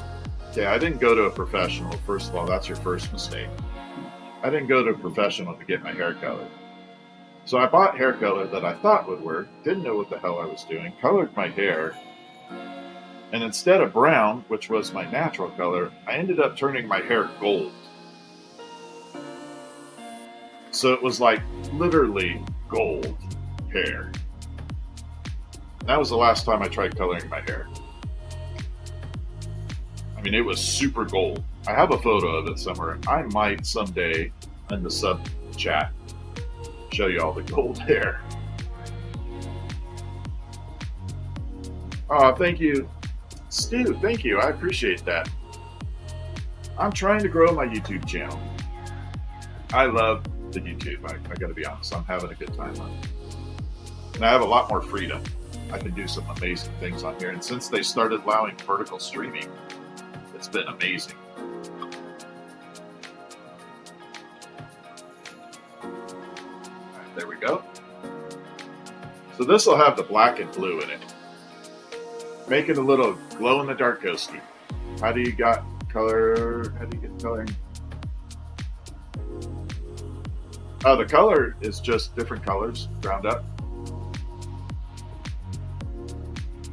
Okay, I didn't go to a professional. First of all, that's your first mistake. I didn't go to a professional to get my hair colored. So I bought hair color that I thought would work. Didn't know what the hell I was doing. Colored my hair. And instead of brown, which was my natural color, I ended up turning my hair gold. So it was like literally gold hair. And that was the last time I tried coloring my hair. I mean, it was super gold. I have a photo of it somewhere. I might someday in the sub chat show you all the gold hair. Oh, thank you. Stu, thank you. I appreciate that. I'm trying to grow my YouTube channel. I love the YouTube. I gotta be honest. I'm having a good time on it. And I have a lot more freedom. I can do some amazing things on here. And since they started allowing vertical streaming, it's been amazing. All right, there we go. So this will have the black and blue in it. Make it a little glow-in-the-dark ghosty. How do you get coloring? Oh, the color is just different colors ground up.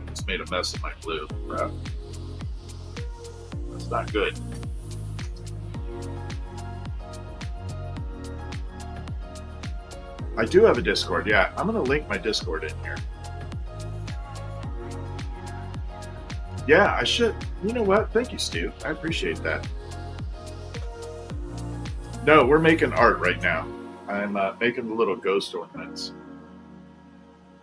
I just made a mess of my blue. Crap. That's not good. I do have a Discord, yeah. I'm going to link my Discord in here. Yeah, I should. You know what? Thank you, Stu. I appreciate that. No, we're making art right now. I'm making the little ghost ornaments.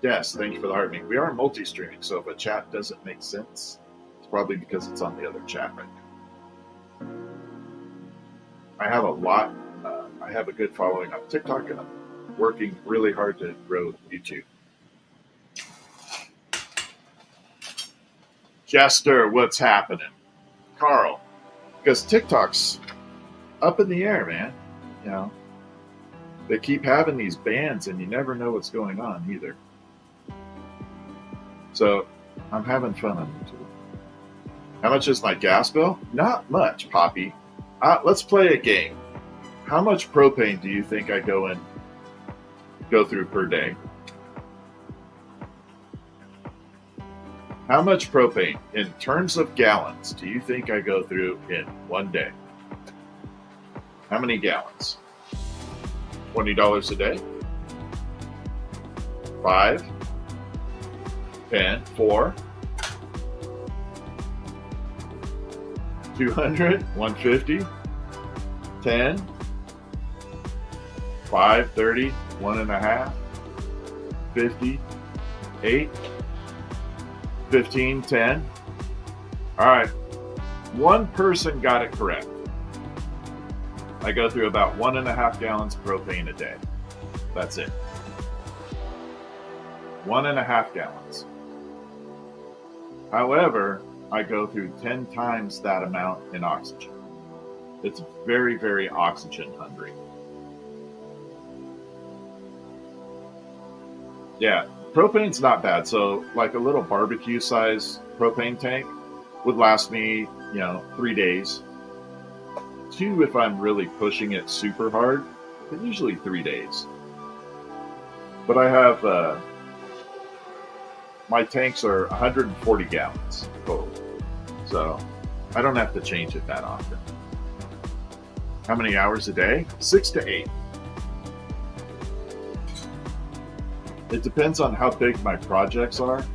Yes, thank you for the heart meet. We are multi-streaming, so if a chat doesn't make sense, it's probably because it's on the other chat right now. I have a lot. I have a good following on TikTok, and I'm working really hard to grow YouTube. Jester, what's happening? Carl, because TikTok's up in the air, man. You know, they keep having these bans, and you never know what's going on either. So I'm having fun on YouTube. How much is my gas bill? Not much, Poppy. Let's play a game. How much propane do you think I go through per day? How much propane, in terms of gallons, do you think I go through in one day? How many gallons? $20 a day? 5? 10? 4? 200? 150? 10? 5? 30? 1.5? 50? 8? 15? 10? All right. One person got it correct. I go through about 1.5 gallons of propane a day. That's it. 1.5 gallons. However, I go through 10 times that amount in oxygen. It's very, very oxygen hungry. Yeah, propane's not bad. So like a little barbecue size propane tank would last me, 3 days. 2 if I'm really pushing it super hard, but usually 3 days. But I have, my tanks are 140 gallons total. So I don't have to change it that often. How many hours a day? 6 to 8. It depends on how big my projects are.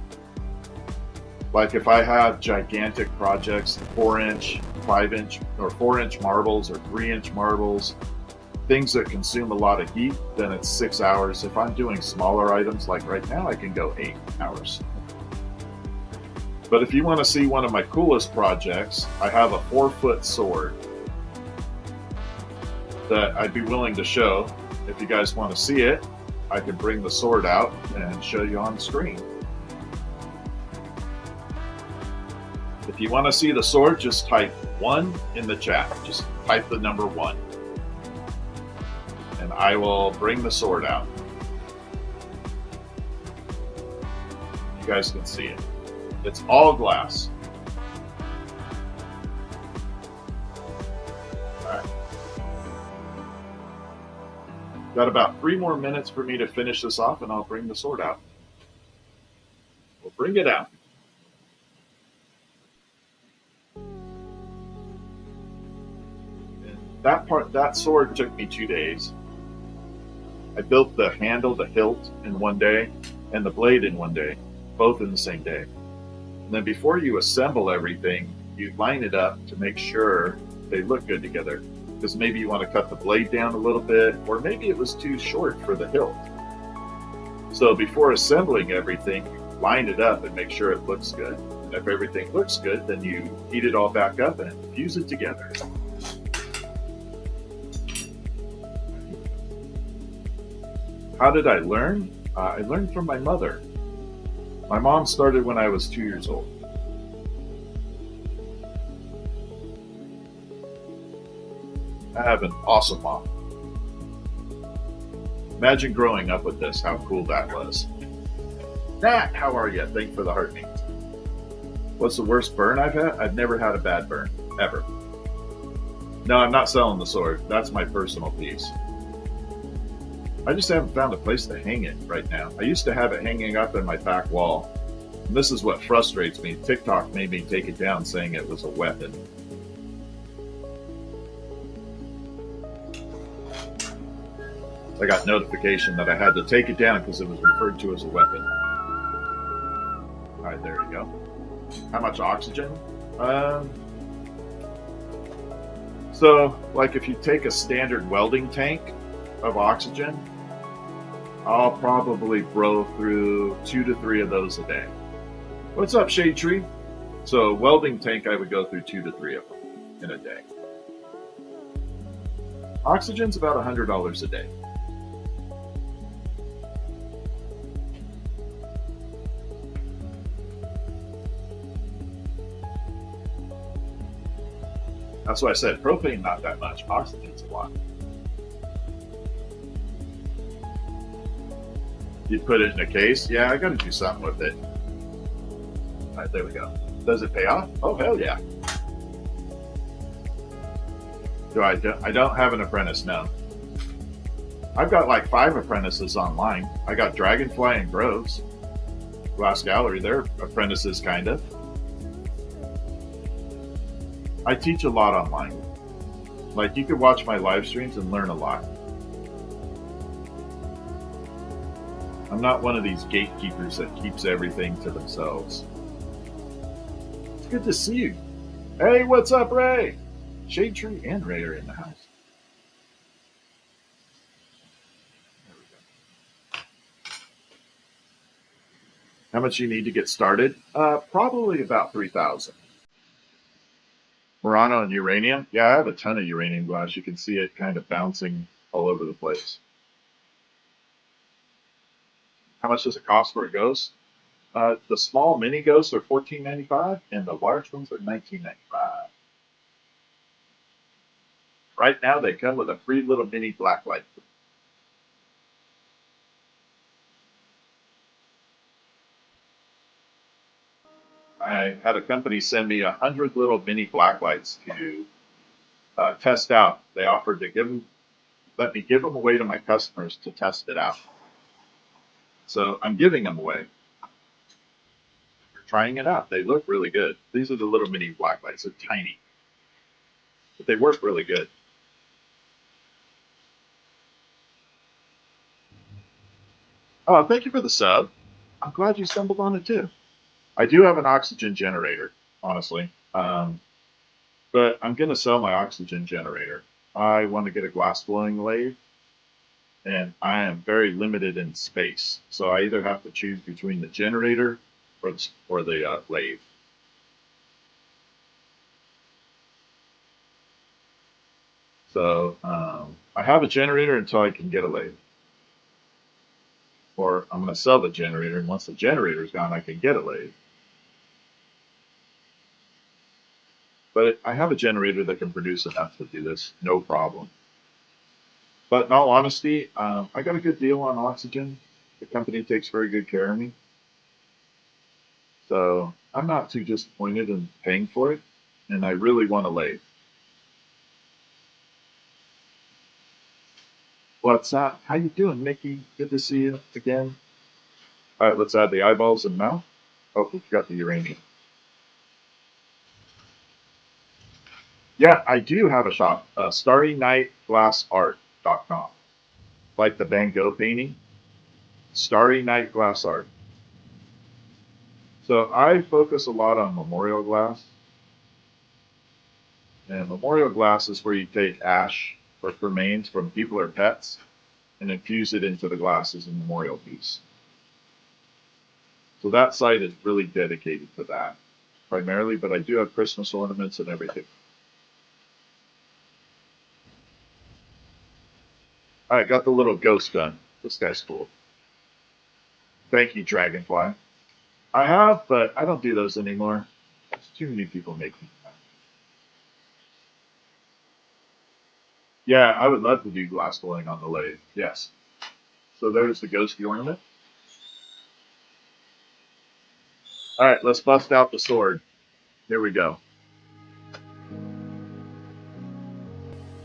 Like if I have gigantic projects, 4-inch, 5-inch, or 4-inch marbles or 3-inch marbles, things that consume a lot of heat, then it's 6 hours. If I'm doing smaller items, like right now, I can go 8 hours. But if you want to see one of my coolest projects, I have a 4-foot sword that I'd be willing to show. If you guys want to see it, I can bring the sword out and show you on screen. If you want to see the sword, just type 1 in the chat. Just type the number 1. And I will bring the sword out. You guys can see it. It's all glass. All right. Got about 3 more minutes for me to finish this off, and I'll bring the sword out. We'll bring it out. That sword took me 2 days. I built the handle, the hilt in 1 day, and the blade in 1 day, both in the same day. And then before you assemble everything, you line it up to make sure they look good together. Because maybe you want to cut the blade down a little bit, or maybe it was too short for the hilt. So before assembling everything, you line it up and make sure it looks good. And if everything looks good, then you heat it all back up and fuse it together. How did I learn? I learned from my mother. My mom started when I was 2 years old. I have an awesome mom. Imagine growing up with this, how cool that was. Nat, how are you? Thanks for the heartbeat. What's the worst burn I've had? I've never had a bad burn, ever. No, I'm not selling the sword. That's my personal piece. I just haven't found a place to hang it right now. I used to have it hanging up in my back wall. And this is what frustrates me. TikTok made me take it down saying it was a weapon. I got notification that I had to take it down because it was referred to as a weapon. All right, there you go. How much oxygen? So, like if you take a standard welding tank of oxygen, I'll probably blow through 2 to 3 of those a day. What's up, Shade Tree? So, a welding tank, I would go through 2 to 3 of them in a day. Oxygen's about $100 a day. That's why I said propane, not that much. Oxygen's a lot. You put it in a case? Yeah, I gotta do something with it. All right, there we go. Does it pay off? Oh, hell yeah. I don't have an apprentice, no. I've got like 5 apprentices online. I got Dragonfly and Groves. Glass Gallery, they're apprentices, kind of. I teach a lot online. Like, you could watch my live streams and learn a lot. I'm not one of these gatekeepers that keeps everything to themselves. It's good to see you. Hey, what's up, Ray? Shade Tree and Ray are in the house. There we go. How much you need to get started? Probably about 3,000. Murano and uranium? Yeah, I have a ton of uranium glass. You can see it kind of bouncing all over the place. How much does it cost for a ghost? The small mini ghosts are $14.95 and the large ones are $19.95. Right now they come with a free little mini blacklight. I had a company send me 100 little mini blacklights to test out. They offered to let me give them away to my customers to test it out. So I'm giving them away. We're trying it out. They look really good. These are the little mini blacklights. They're tiny, but they work really good. Oh, thank you for the sub. I'm glad you stumbled on it too. I do have an oxygen generator, honestly. But I'm going to sell my oxygen generator. I want to get a glassblowing lathe, and I am very limited in space. So I either have to choose between the generator or the lathe. So I have a generator until I can get a lathe. Or I'm going to sell the generator, and once the generator's gone, I can get a lathe. But I have a generator that can produce enough to do this, no problem. But in all honesty, I got a good deal on oxygen. The company takes very good care of me. So I'm not too disappointed in paying for it. And I really want a lathe. What's up? How you doing, Mickey? Good to see you again. All right, let's add the eyeballs and mouth. Oh, we got the uranium. Yeah, I do have a shop, starrynightglassart.com. Like the Van Gogh painting, Starry Night Glass Art. So I focus a lot on memorial glass. And memorial glass is where you take ash or remains from people or pets and infuse it into the glass as a memorial piece. So that site is really dedicated to that primarily, but I do have Christmas ornaments and everything. All right, got the little ghost gun. This guy's cool. Thank you, Dragonfly. I have, but I don't do those anymore. There's too many people making them. Yeah, I would love to do glass blowing on the lathe. Yes. So there's the ghosty ornament. All right, let's bust out the sword. Here we go.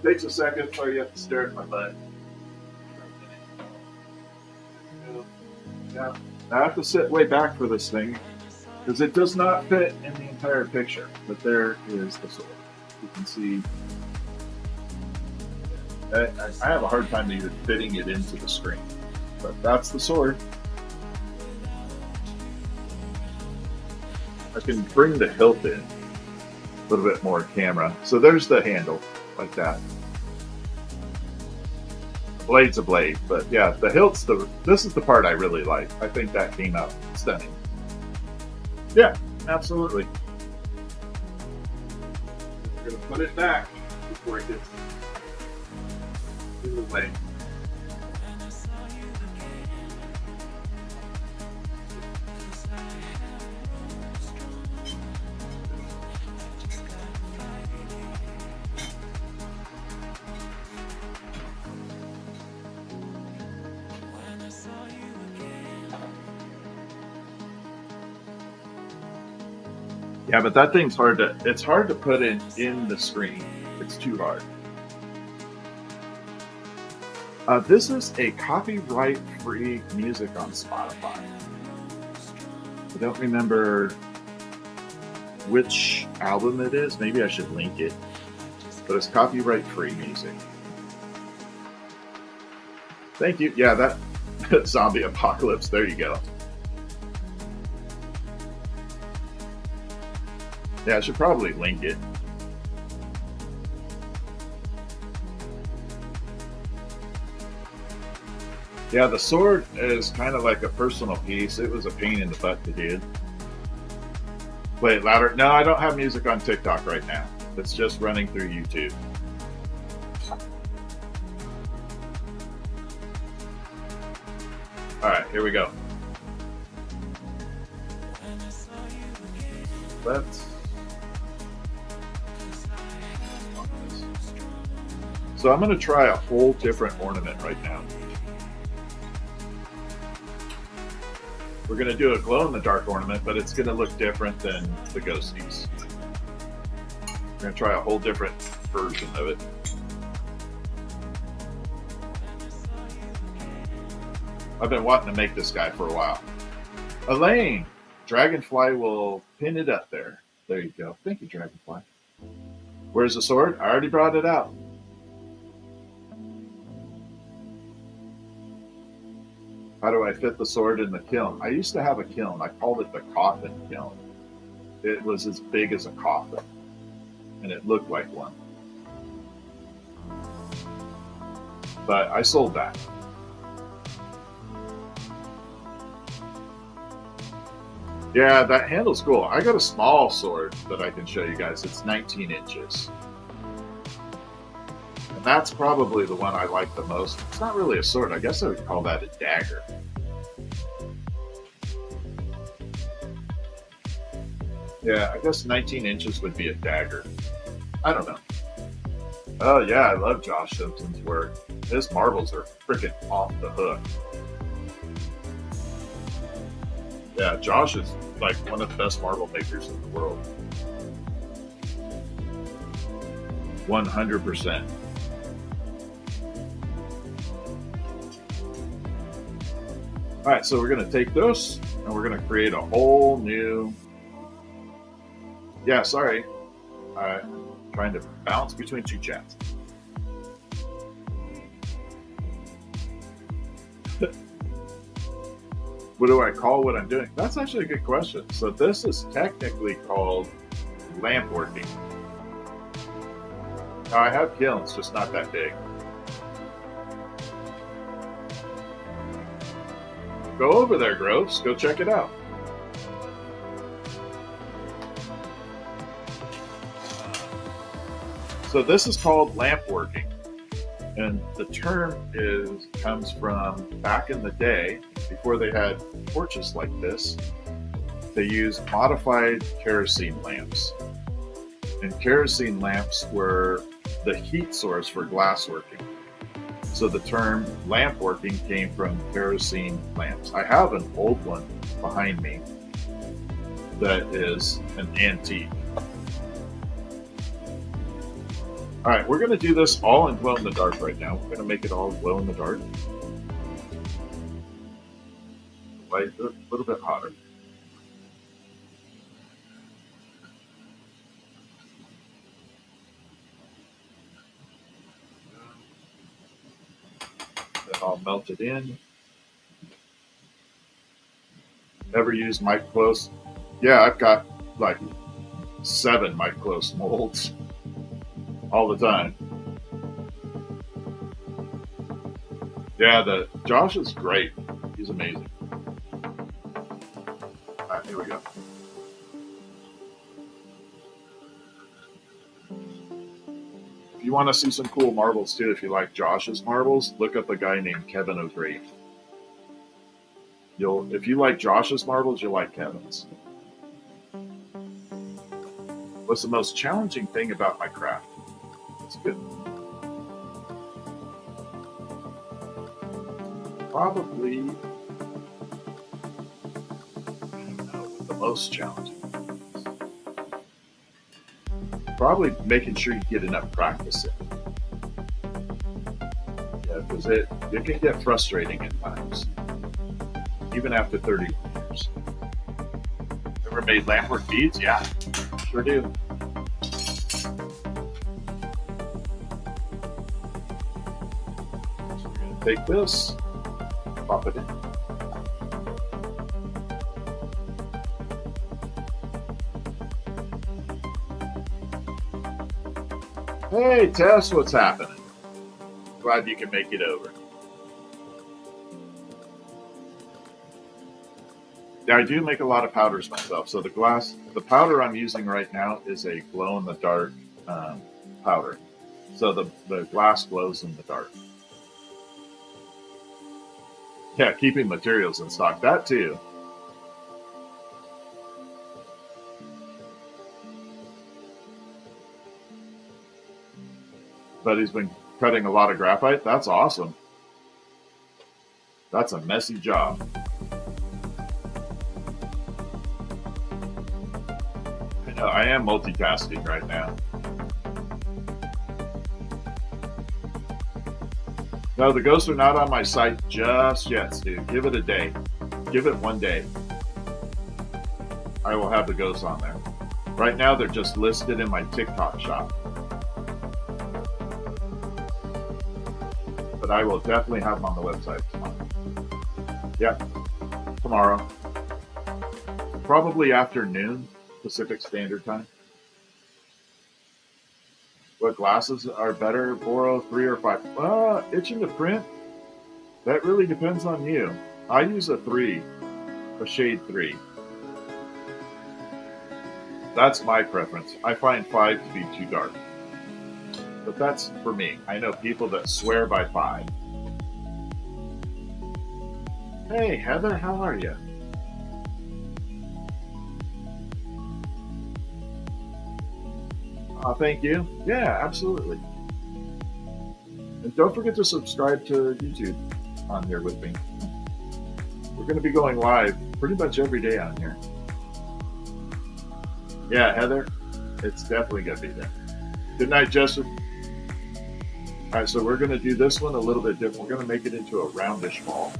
Takes a second, so you have to stare at my butt. Yeah, I have to sit way back for this thing because it does not fit in the entire picture. But there is the sword. You can see. I have a hard time even fitting it into the screen, but that's the sword. I can bring the hilt in a little bit more camera. So there's the handle, like that. The blade's a blade, but yeah, the hilt's this is the part I really like. I think that came out stunning. Yeah, absolutely. We're gonna put it back before it gets in the way. Yeah, but that thing's it's hard to put in the screen. It's too hard. This is a copyright-free music on Spotify. I don't remember which album it is. Maybe I should link it. But it's copyright-free music. Thank you. Yeah, that zombie apocalypse. There you go. Yeah, I should probably link it. Yeah, the sword is kind of like a personal piece. It was a pain in the butt to do. Play it louder. No, I don't have music on TikTok right now. It's just running through YouTube. All right, here we go. So I'm going to try a whole different ornament right now. We're going to do a glow-in-the-dark ornament, but it's going to look different than the ghosties. We're going to try a whole different version of it. I've been wanting to make this guy for a while. Elaine! Dragonfly will pin it up there. There you go. Thank you, Dragonfly. Where's the sword? I already brought it out. How do I fit the sword in the kiln? I used to have a kiln. I called it the coffin kiln. It was as big as a coffin, and it looked like one. But I sold that. Yeah, that handle's cool. I got a small sword that I can show you guys. It's 19 inches. And that's probably the one I like the most. It's not really a sword. I guess I would call that a dagger. Yeah, I guess 19 inches would be a dagger. I don't know. Oh, yeah, I love Josh Simpson's work. His marbles are freaking off the hook. Yeah, Josh is like one of the best marble makers in the world. 100%. All right, so we're going to take those and we're going to create a whole new... Yeah, sorry. I'm trying to bounce between two chats. What do I call what I'm doing? That's actually a good question. So this is technically called lampworking. Now I have kilns, just not that big. Go over there, Groves. Go check it out. So this is called lampworking. And the term comes from back in the day, before they had torches like this, they used modified kerosene lamps. And kerosene lamps were the heat source for glassworking. So the term lampworking came from kerosene lamps. I have an old one behind me that is an antique. All right, we're going to do this all in glow-in-the-dark right now. We're going to make it all glow-in-the-dark. light, a little bit hotter. Then I'll melt it in. Never use mic close. Yeah, I've got like 7 mic close molds all the time. Yeah, the Josh is great. He's amazing. All right, here we go. If you want to see some cool marbles too, if you like Josh's marbles, look up a guy named Kevin O'Grady. If you like Josh's marbles, you'll like Kevin's. What's the most challenging thing about my craft? It's good. Probably, I don't know what the most challenging thing is. Probably making sure you get enough practice in. Yeah, because it can get frustrating at times, even after 30 years. Ever made lampwork beads? Yeah, sure do. So we're going to take this, pop it in. Hey, Tess, what's happening? Glad you can make it over. Yeah, I do make a lot of powders myself. So the powder I'm using right now is a glow-in-the-dark powder. So the glass glows in the dark. Yeah, keeping materials in stock, that too. But he's been cutting a lot of graphite. That's awesome. That's a messy job. I know, I am multitasking right now. No, the ghosts are not on my site just yet, Stu. Give it a day. Give it one day. I will have the ghosts on there. Right now, they're just listed in my TikTok shop. But I will definitely have them on the website tomorrow. Yep, tomorrow. Probably afternoon, Pacific Standard Time. What glasses are better, Boro 3 or 5? Itching to print? That really depends on you. I use a 3, a shade 3. That's my preference. I find 5 to be too dark. But that's for me. I know people that swear by 5. Hey, Heather, how are you? Thank you. Yeah, absolutely. And don't forget to subscribe to YouTube on here with me. We're going to be going live pretty much every day on here. Yeah, Heather, it's definitely going to be there. Good night, Joseph. All right, so we're going to do this one a little bit different. We're going to make it into a roundish ball.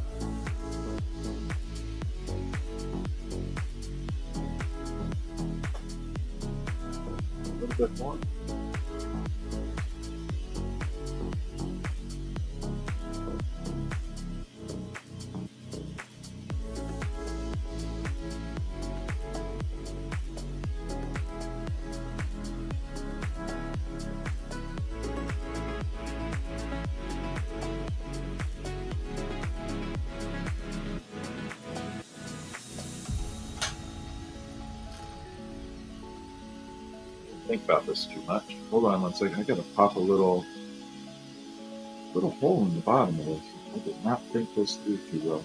A little bit more. Think about this too much. Hold on one second. I gotta pop a little hole in the bottom of this. I did not think this through too well.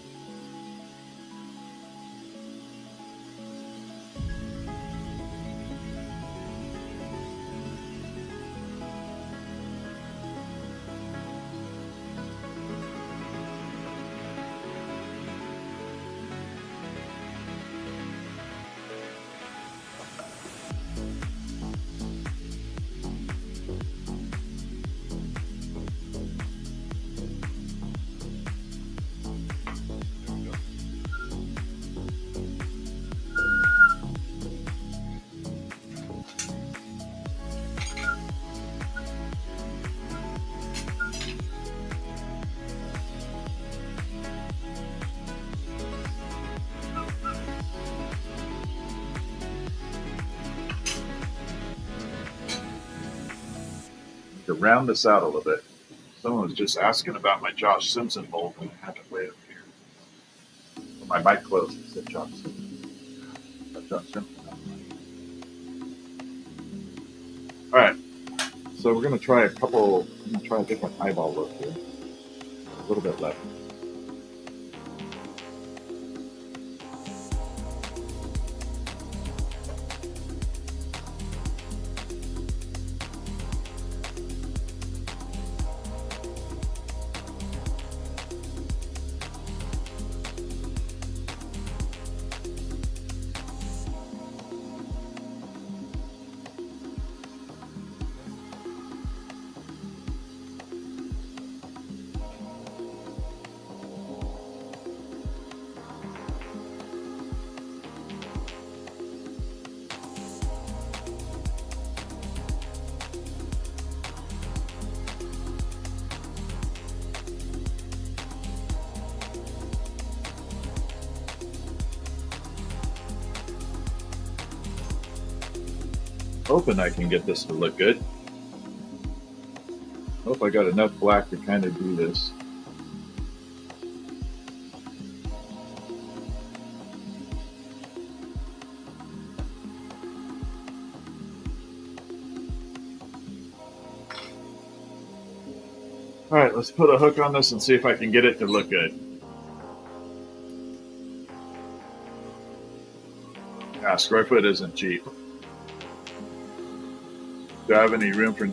to round this out a little bit. Someone was just asking about my Josh Simpson mold, and I have it way up here. My mic closed. It said Josh Simpson. Josh Simpson. All right. So we're going to try I'm going to try a different eyeball look here. A little bit left. Hoping I can get this to look good. Hope I got enough black to kind of do this. All right, let's put a hook on this and see if I can get it to look good. Yeah, square foot isn't cheap. Do I have any room for...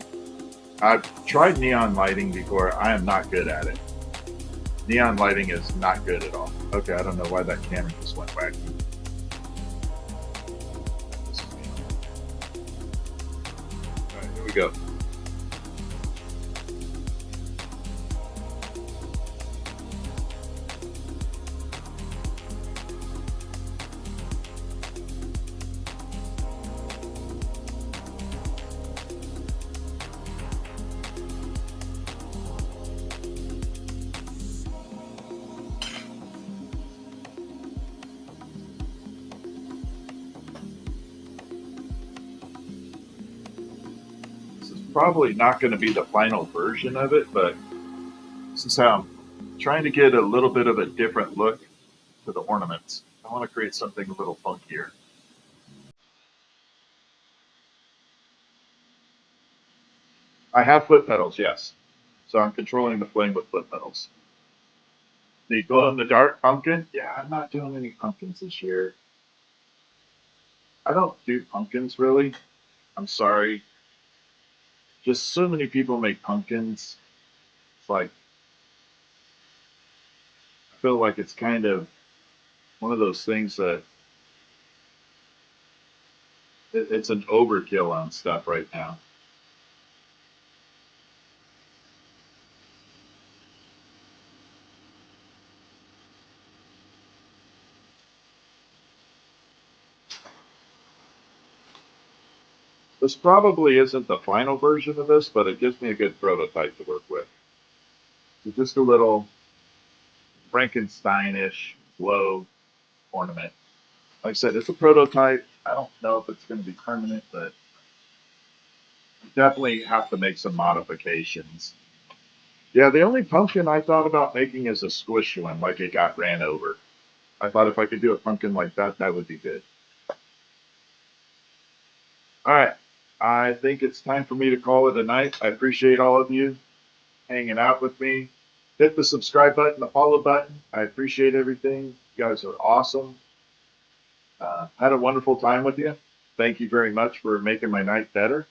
I've tried neon lighting before. I am not good at it. Neon lighting is not good at all. Okay, I don't know why that camera just went wacky. All right, here we go. Probably not going to be the final version of it, but this is how I'm trying to get a little bit of a different look to the ornaments. I want to create something a little funkier. I have flip pedals, yes. So I'm controlling the flame with flip pedals. The glow in the dark pumpkin? Yeah, I'm not doing any pumpkins this year. I don't do pumpkins really. I'm sorry. Just so many people make pumpkins. It's like, I feel like it's kind of one of those things that it's an overkill on stuff right now. This probably isn't the final version of this, but it gives me a good prototype to work with. So just a little Frankenstein-ish glow ornament. Like I said, it's a prototype. I don't know if it's going to be permanent, but definitely have to make some modifications. Yeah, the only pumpkin I thought about making is a squish one, like it got ran over. I thought if I could do a pumpkin like that, that would be good. All right. I think it's time for me to call it a night. I appreciate all of you hanging out with me. Hit the subscribe button, the follow button. I appreciate everything. You guys are awesome. Had a wonderful time with you. Thank you very much for making my night better.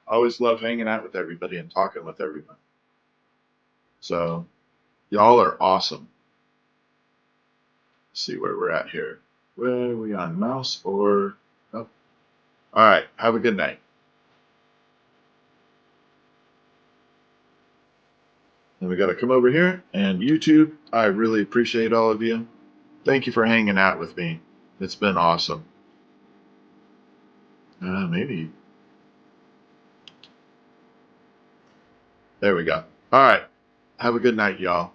Always love hanging out with everybody and talking with everyone. So, y'all are awesome. Let's see where we're at here. Where are we on mouse or? Oh. All right. Have a good night. And we got to come over here and YouTube. I really appreciate all of you. Thank you for hanging out with me. It's been awesome. Maybe. There we go. All right. Have a good night, y'all.